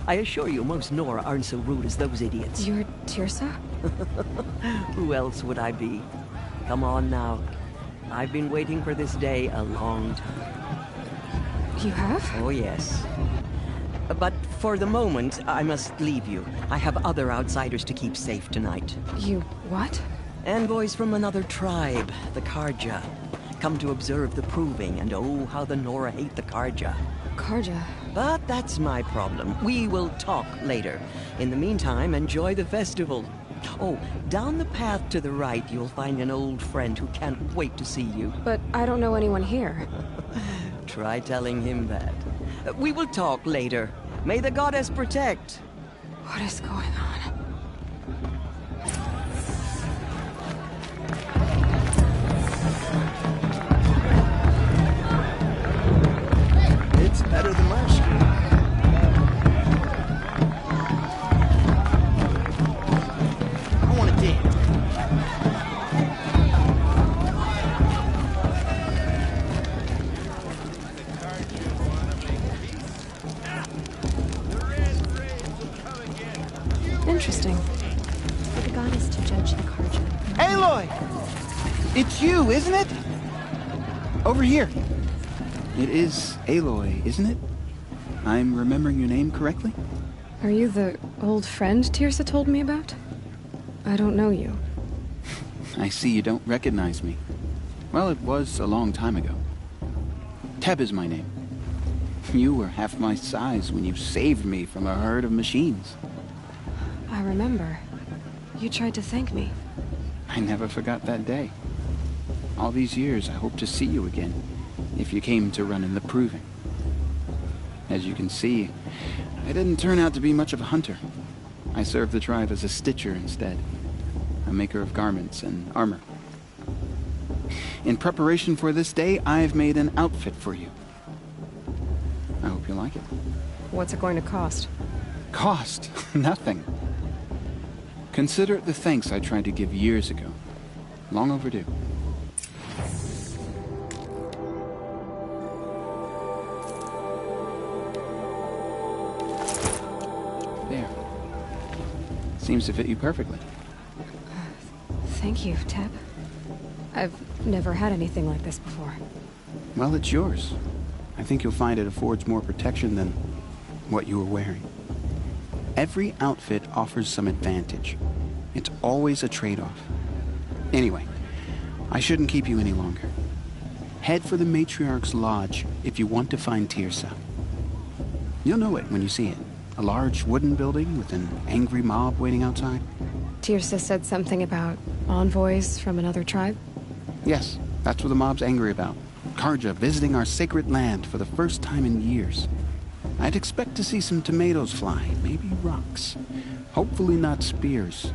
Speaker 2: I assure you, most Nora aren't so rude as those idiots.
Speaker 12: You're Tirsa?
Speaker 2: Who else would I be? Come on now. I've been waiting for this day a long time.
Speaker 12: You have?
Speaker 2: Oh, yes. But for the moment, I must leave you. I have other outsiders to keep safe tonight.
Speaker 12: You what?
Speaker 2: Envoys from another tribe, the Karja. Come to observe the proving, and oh, how the Nora hate the Karja.
Speaker 12: Karja?
Speaker 2: But that's my problem. We will talk later. In the meantime, enjoy the festival. Oh, down the path to the right, you'll find an old friend who can't wait to see you.
Speaker 12: But I don't know anyone here.
Speaker 2: Try telling him that. We will talk later. May the goddess protect.
Speaker 12: What is going on?
Speaker 13: It's better than last year. I want to dance.
Speaker 12: Interesting. For the goddess to judge the Karja.
Speaker 16: Aloy! It's you, isn't it? Over here.
Speaker 17: It is Aloy, isn't it? I'm remembering your name correctly?
Speaker 12: Are you the old friend Tirsa told me about? I don't know you.
Speaker 17: I see you don't recognize me. Well, it was a long time ago. Teb is my name. You were half my size when you saved me from a herd of machines.
Speaker 12: I remember. You tried to thank me.
Speaker 17: I never forgot that day. All these years, I hope to see you again, if you came to run in the proving. As you can see, I didn't turn out to be much of a hunter. I served the tribe as a stitcher instead, a maker of garments and armor. In preparation for this day, I've made an outfit for you. I hope you like it.
Speaker 12: What's it going to cost?
Speaker 17: Cost? Nothing. Consider it the thanks I tried to give years ago. Long overdue. There. Seems to fit you perfectly.
Speaker 12: Thank you, Teb. I've never had anything like this before.
Speaker 17: Well, it's yours. I think you'll find it affords more protection than what you were wearing. Every outfit offers some advantage. It's always a trade-off. Anyway, I shouldn't keep you any longer. Head for the Matriarch's Lodge if you want to find Tirsa. You'll know it when you see it. A large wooden building with an angry mob waiting outside.
Speaker 12: Tirsa said something about envoys from another tribe?
Speaker 17: Yes, that's what the mob's angry about. Karja visiting our sacred land for the first time in years. I'd expect to see some tomatoes fly, maybe rocks. Hopefully not spears.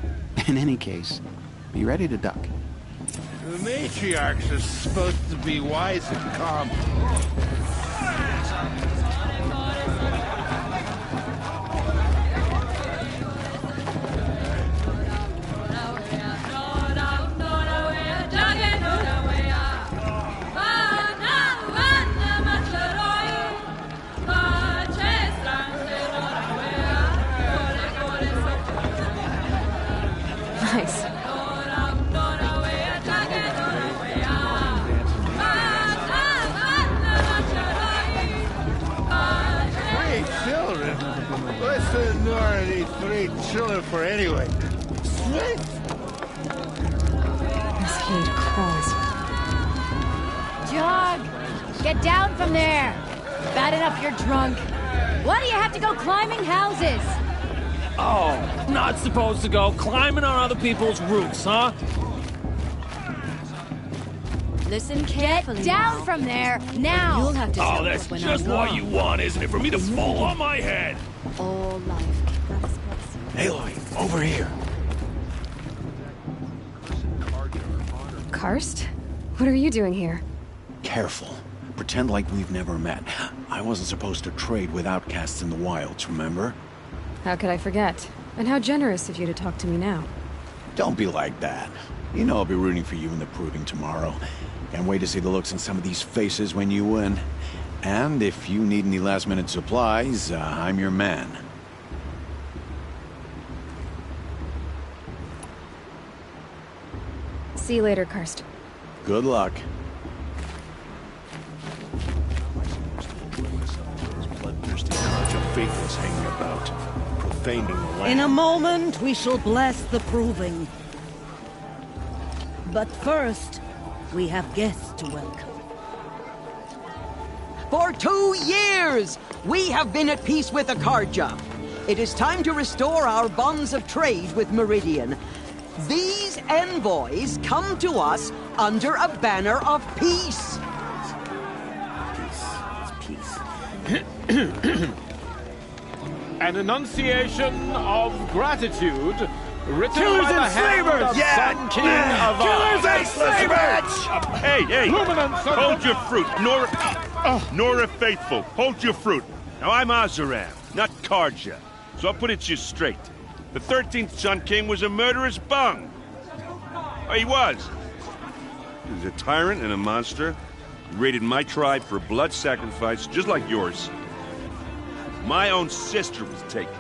Speaker 17: In any case, be ready to duck.
Speaker 18: The matriarchs are supposed to be wise and calm.
Speaker 12: Nice.
Speaker 18: Children? What's the Nora need 3 children for anyway? Sweet.
Speaker 12: This heat crawls.
Speaker 19: Jog! Get down from there! Bad enough you're drunk. Why do you have to go climbing houses?
Speaker 20: Oh, not supposed to go climbing on other people's roofs, huh?
Speaker 19: Listen carefully. Get down from there, now!
Speaker 14: You'll have to tell
Speaker 20: Oh, that's
Speaker 14: us when
Speaker 20: just
Speaker 14: I'm
Speaker 20: what
Speaker 14: wrong.
Speaker 20: you want, isn't it? For me to fall on my head.
Speaker 14: All life carries blessings.
Speaker 15: Aloy, over here.
Speaker 12: Karst? What are you doing here?
Speaker 15: Careful. Pretend like we've never met. I wasn't supposed to trade with outcasts in the wilds, remember?
Speaker 12: How could I forget? And how generous of you to talk to me now.
Speaker 15: Don't be like that. You know I'll be rooting for you in the proving tomorrow. Can't wait to see the looks on some of these faces when you win. And if you need any last-minute supplies, I'm your man.
Speaker 12: See you later, Karst.
Speaker 15: Good luck.
Speaker 18: Bloodthirsty conch of faithless hanging about, profaning the land.
Speaker 21: In a moment, we shall bless the proving. But first, we have guests to welcome.
Speaker 2: For 2 years, we have been at peace with Akarja. It is time to restore our bonds of trade with Meridian. These envoys come to us under a banner of peace.
Speaker 9: An enunciation of gratitude written
Speaker 20: Killers
Speaker 9: by the
Speaker 20: and
Speaker 9: hand
Speaker 20: slavers!
Speaker 9: of
Speaker 20: Yeah!
Speaker 9: Sun King of
Speaker 20: Killers and slavers!
Speaker 9: Hey!
Speaker 22: Hold your fruit, Nora Faithful. Hold your fruit. Now I'm Azaram, not Karja. So I'll put it to you straight. The 13th Sun King was a murderous bung. Oh, he was. He was a tyrant and a monster. He raided my tribe for blood sacrifice, just like yours. My own sister was taken.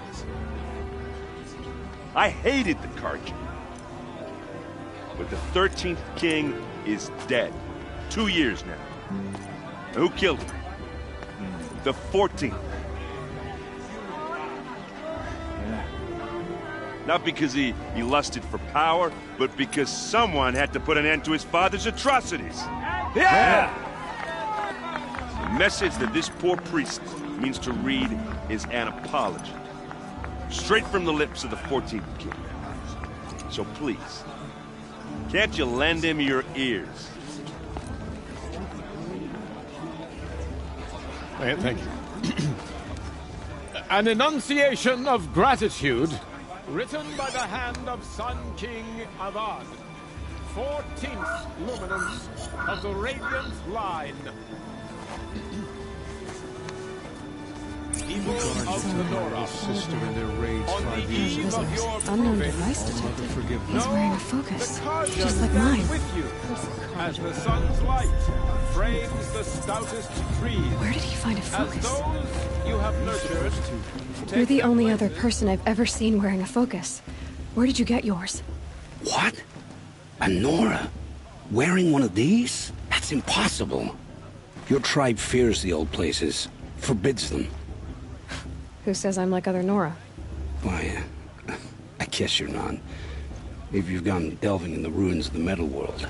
Speaker 22: I hated the Karja. But the 13th king is dead. 2 years now. Who killed him? The 14th. Not because he lusted for power, but because someone had to put an end to his father's atrocities.
Speaker 20: Yeah!
Speaker 22: The message that this poor priest means to read is an apology. Straight from the lips of the 14th king. So please, can't you lend him your ears?
Speaker 9: Thank you. An enunciation of gratitude written by the hand of Sun King Avad, 14th luminance of the Radiant Line. People of the Nora,
Speaker 18: Sister in their raids
Speaker 9: on
Speaker 18: 5
Speaker 9: the
Speaker 18: years
Speaker 9: eve
Speaker 18: ago.
Speaker 9: of your
Speaker 12: Unknown
Speaker 9: proving,
Speaker 12: device detected.
Speaker 18: Forgive me.
Speaker 12: He's wearing a focus,
Speaker 9: the Karja
Speaker 12: just like
Speaker 9: stands
Speaker 12: mine.
Speaker 9: with you as the sun's light frames the stoutest trees.
Speaker 12: Where did he find a
Speaker 9: As
Speaker 12: focus?
Speaker 9: those you have nurtured,
Speaker 12: You're the only other person I've ever seen wearing a focus. Where did you get yours?
Speaker 8: What? A Nora? Wearing one of these? That's impossible. Your tribe fears the old places, forbids them.
Speaker 12: Who says I'm like other Nora?
Speaker 8: Why, I guess you're none. Maybe you've gone delving in the ruins of the metal world.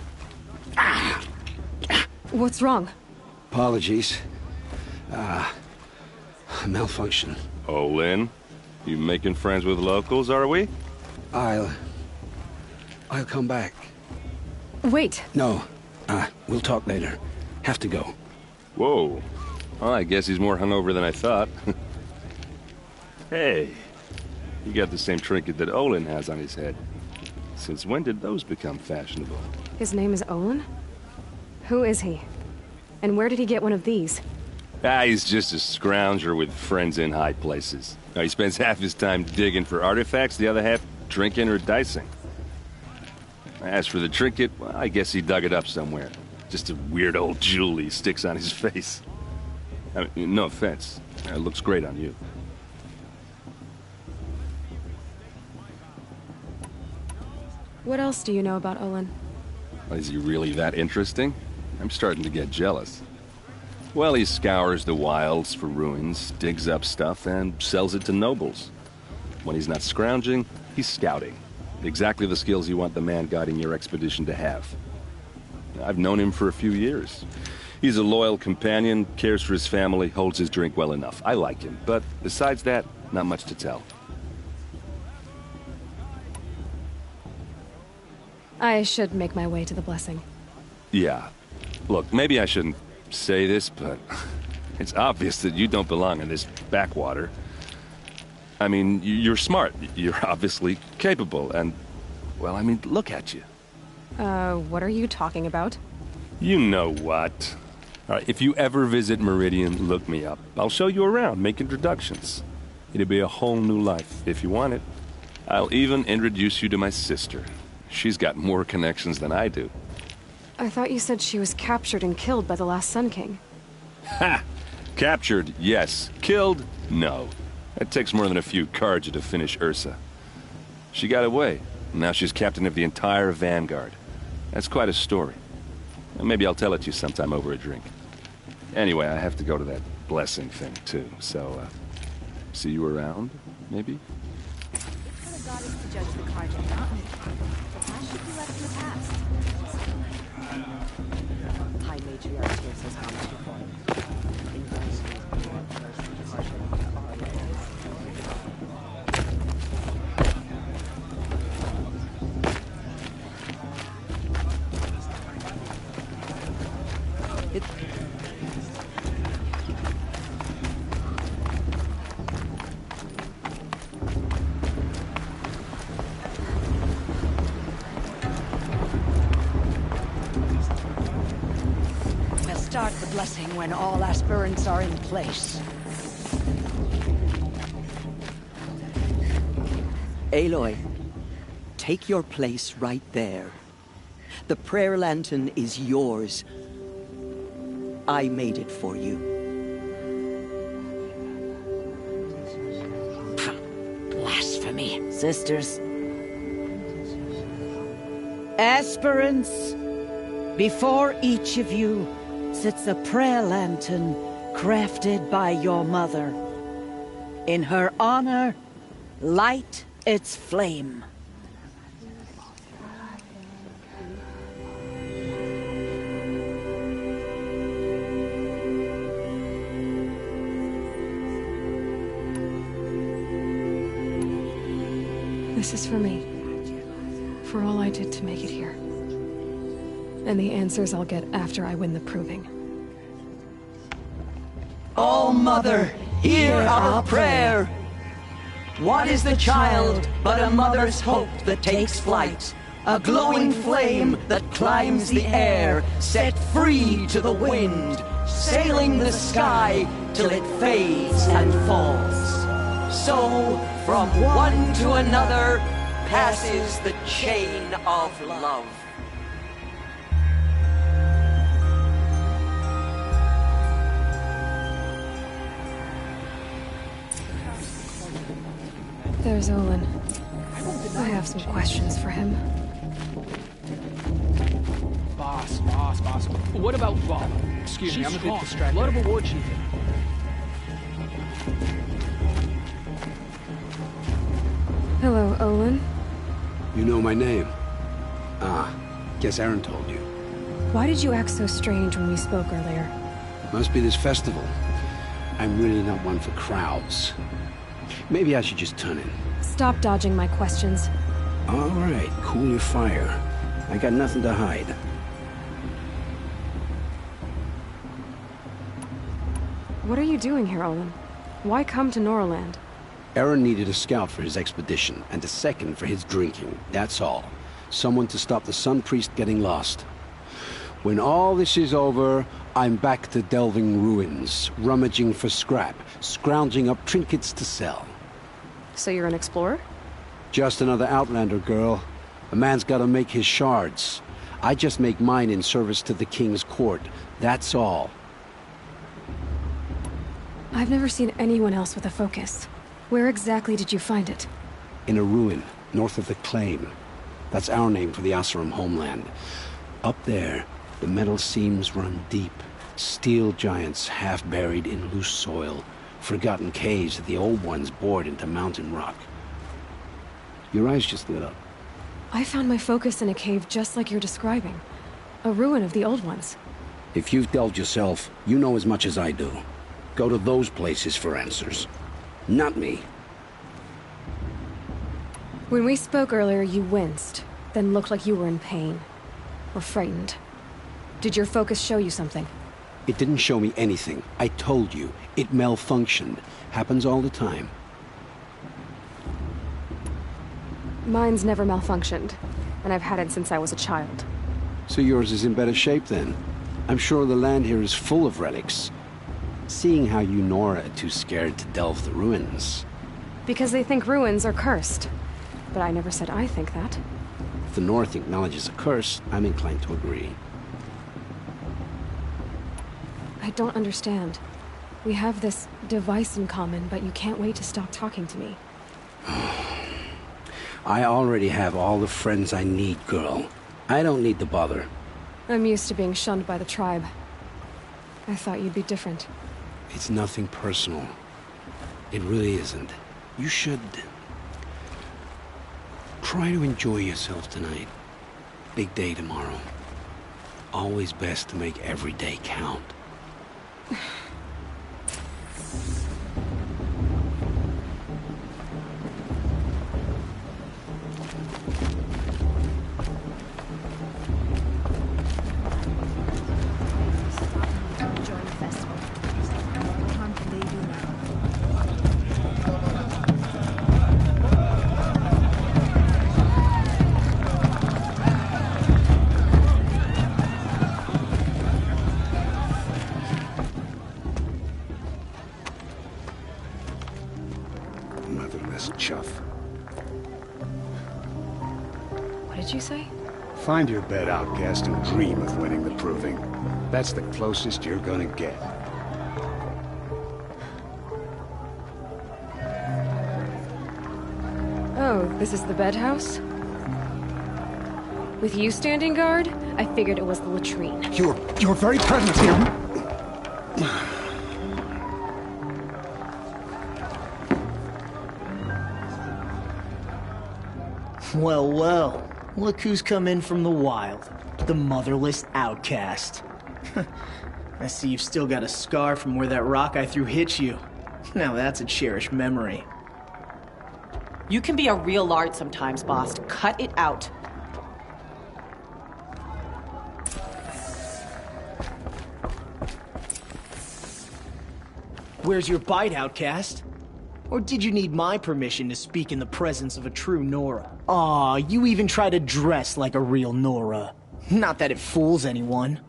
Speaker 12: What's wrong?
Speaker 8: Apologies. Malfunction.
Speaker 22: Oh, Lynn, you making friends with locals, are we?
Speaker 8: I'll come back.
Speaker 12: Wait.
Speaker 8: No, we'll talk later. Have to go.
Speaker 22: Whoa. Well, I guess he's more hungover than I thought. Hey, you got the same trinket that Olin has on his head. Since when did those become fashionable?
Speaker 12: His name is Olin? Who is he? And where did he get one of these?
Speaker 22: He's just a scrounger with friends in high places. Now, he spends half his time digging for artifacts, the other half drinking or dicing. As for the trinket, well, I guess he dug it up somewhere. Just a weird old jewel he sticks on his face. I mean, no offense. It looks great on you.
Speaker 12: What else do you know about Olin?
Speaker 22: Is he really that interesting? I'm starting to get jealous. Well, he scours the wilds for ruins, digs up stuff, and sells it to nobles. When he's not scrounging, he's scouting. Exactly the skills you want the man guiding your expedition to have. I've known him for a few years. He's a loyal companion, cares for his family, holds his drink well enough. I like him, but besides that, not much to tell.
Speaker 12: I should make my way to the blessing.
Speaker 22: Yeah, Look, maybe I shouldn't say this, but it's obvious that you don't belong in this backwater. I mean, you're smart. You're obviously capable, and, well, I mean, look at you.
Speaker 12: What are you talking about?
Speaker 22: You know what. All right, if you ever visit Meridian, look me up. I'll show you around, make introductions. It'll be a whole new life, if you want it. I'll even introduce you to my sister. She's got more connections than I do.
Speaker 12: I thought you said she was captured and killed by the last Sun King.
Speaker 22: Ha! Captured, yes. Killed, no. It takes more than a few Carja to finish Ursa. She got away. Now she's captain of the entire Vanguard. That's quite a story. Maybe I'll tell it to you sometime over a drink. Anyway, I have to go to that blessing thing, too. So, see you around, maybe?
Speaker 19: For the goddess to judge the Carja, not me. The past should be left in the past.
Speaker 2: High Matriarch here says how much you
Speaker 3: Start the blessing when all aspirants are in place.
Speaker 2: Aloy, take your place right there. The prayer lantern is yours. I made it for you.
Speaker 3: Blasphemy. Sisters. Aspirants, before each of you sits a prayer lantern crafted by your mother. In her honor, light its flame.
Speaker 12: This is for me. For all I did to make it here. And the answers I'll get after I win the proving.
Speaker 2: Oh, Mother, hear our prayer! What is the child but a mother's hope that takes flight? A glowing flame that climbs the air, set free to the wind, sailing the sky till it fades and falls. So, from one to another, passes the chain of love.
Speaker 12: There's Olin. I have some questions for him.
Speaker 10: Boss. What about Bob? Excuse me, I'm a bit distracted. Lot of award sheet.
Speaker 12: Hello, Olin.
Speaker 6: You know my name? Ah, guess Aaron told you.
Speaker 12: Why did you act so strange when we spoke earlier?
Speaker 6: Must be this festival. I'm really not one for crowds. Maybe I should just turn in.
Speaker 12: Stop dodging my questions.
Speaker 6: All right, cool your fire. I got nothing to hide.
Speaker 12: What are you doing here, Olin? Why come to Norland?
Speaker 6: Aaron needed a scout for his expedition, and a second for his drinking. That's all. Someone to stop the Sun Priest getting lost. When all this is over, I'm back to delving ruins, rummaging for scrap, scrounging up trinkets to sell.
Speaker 12: So you're an explorer?
Speaker 6: Just another Outlander, girl. A man's gotta make his shards. I just make mine in service to the King's court. That's all.
Speaker 12: I've never seen anyone else with a focus. Where exactly did you find it?
Speaker 6: In a ruin, north of the Claim. That's our name for the Oseram homeland. Up there, the metal seams run deep. Steel giants half buried in loose soil. Forgotten caves that the old ones bored into mountain rock. Your eyes just lit up.
Speaker 12: I found my focus in a cave just like you're describing. A ruin of the old ones.
Speaker 6: If you've delved yourself, you know as much as I do. Go to those places for answers. Not me.
Speaker 12: When we spoke earlier, you winced, then looked like you were in pain. Or frightened. Did your focus show you something?
Speaker 6: It didn't show me anything. I told you. It malfunctioned. Happens all the time.
Speaker 12: Mine's never malfunctioned, and I've had it since I was a child.
Speaker 6: So yours is in better shape then. I'm sure the land here is full of relics. Seeing how you Nora are too scared to delve the ruins.
Speaker 12: Because they think ruins are cursed. But I never said I think that.
Speaker 6: If the North acknowledges a curse, I'm inclined to agree.
Speaker 12: I don't understand. We have this device in common, but you can't wait to stop talking to me.
Speaker 6: I already have all the friends I need, girl. I don't need the bother.
Speaker 12: I'm used to being shunned by the tribe. I thought you'd be different.
Speaker 6: It's nothing personal. It really isn't. You should... try to enjoy yourself tonight. Big day tomorrow. Always best to make every day count.
Speaker 4: Motherless chuff.
Speaker 12: What did you say?
Speaker 4: Find your bed, outcast, and dream of winning the proving. That's the closest you're gonna get.
Speaker 12: Oh, this is the bedhouse? With you standing guard, I figured it was the latrine.
Speaker 4: Your very presence here...
Speaker 7: Well, well. Look who's come in from the wild. The motherless outcast. I see you've still got a scar from where that rock I threw hit you. Now that's a cherished memory.
Speaker 23: You can be a real lard sometimes, boss. Cut it out.
Speaker 7: Where's your bite, outcast? Or did you need my permission to speak in the presence of a true Nora? Aw, you even try to dress like a real Nora. Not that it fools anyone.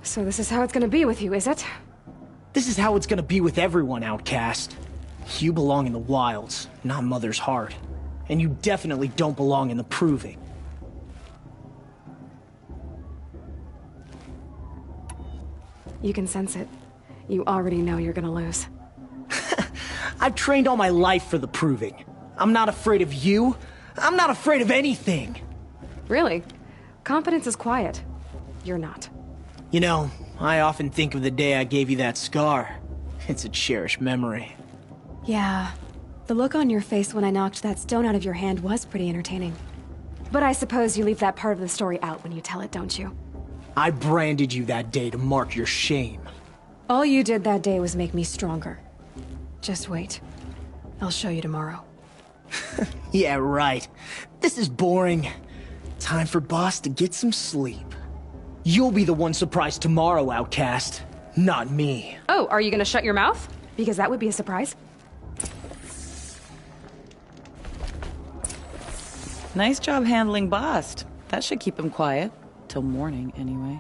Speaker 12: So this is how it's gonna be with you, is it?
Speaker 7: This is how it's gonna be with everyone, outcast. You belong in the wilds, not Mother's heart. And you definitely don't belong in the proving.
Speaker 12: You can sense it. You already know you're gonna lose.
Speaker 7: I've trained all my life for the proving. I'm not afraid of you. I'm not afraid of anything.
Speaker 12: Really? Confidence is quiet. You're not.
Speaker 7: You know, I often think of the day I gave you that scar. It's a cherished memory.
Speaker 12: Yeah. The look on your face when I knocked that stone out of your hand was pretty entertaining. But I suppose you leave that part of the story out when you tell it, don't you?
Speaker 7: I branded you that day to mark your shame.
Speaker 12: All you did that day was make me stronger. Just wait. I'll show you tomorrow.
Speaker 7: Yeah, right. This is boring. Time for Boss to get some sleep. You'll be the one surprised tomorrow, outcast. Not me.
Speaker 12: Oh, are you gonna shut your mouth? Because that would be a surprise.
Speaker 23: Nice job handling Bast. That should keep him quiet. Till morning, anyway.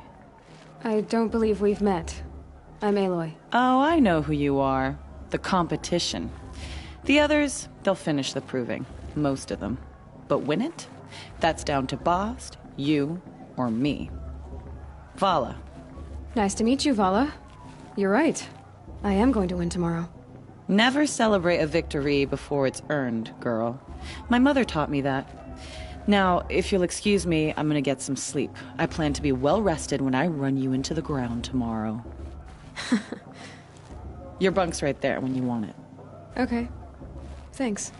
Speaker 12: I don't believe we've met. I'm Aloy.
Speaker 23: Oh, I know who you are. The competition. The others, they'll finish the proving. Most of them. But win it? That's down to Bast, you, or me. Vala.
Speaker 12: Nice to meet you, Vala. You're right. I am going to win tomorrow.
Speaker 23: Never celebrate a victory before it's earned, girl. My mother taught me that. Now, if you'll excuse me, I'm gonna get some sleep. I plan to be well rested when I run you into the ground tomorrow. Your bunk's right there when you want it.
Speaker 12: Okay. Thanks.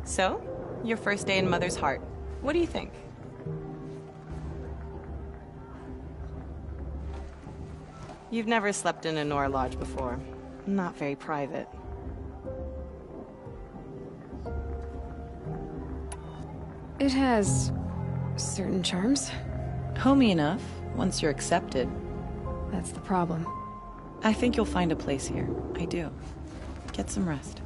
Speaker 23: So, your first day in Mother's heart. What do you think? You've never slept in a Nora lodge before. Not very private.
Speaker 12: It has certain charms.
Speaker 23: Homey enough, once you're accepted.
Speaker 12: That's the problem.
Speaker 23: I think you'll find a place here. I do. Get some rest.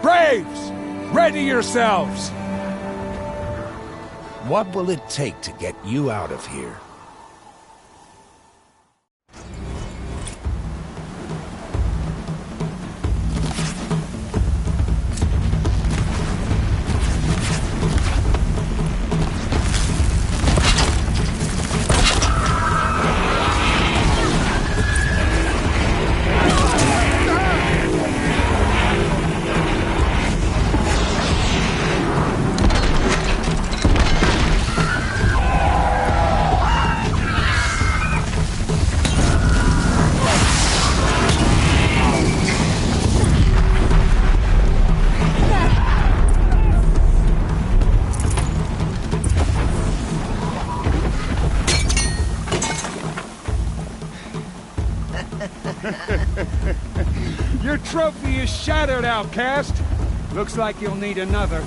Speaker 1: Braves! Ready yourselves! What will it take to get you out of here?
Speaker 5: Your trophy is shattered, outcast. Looks like you'll need another.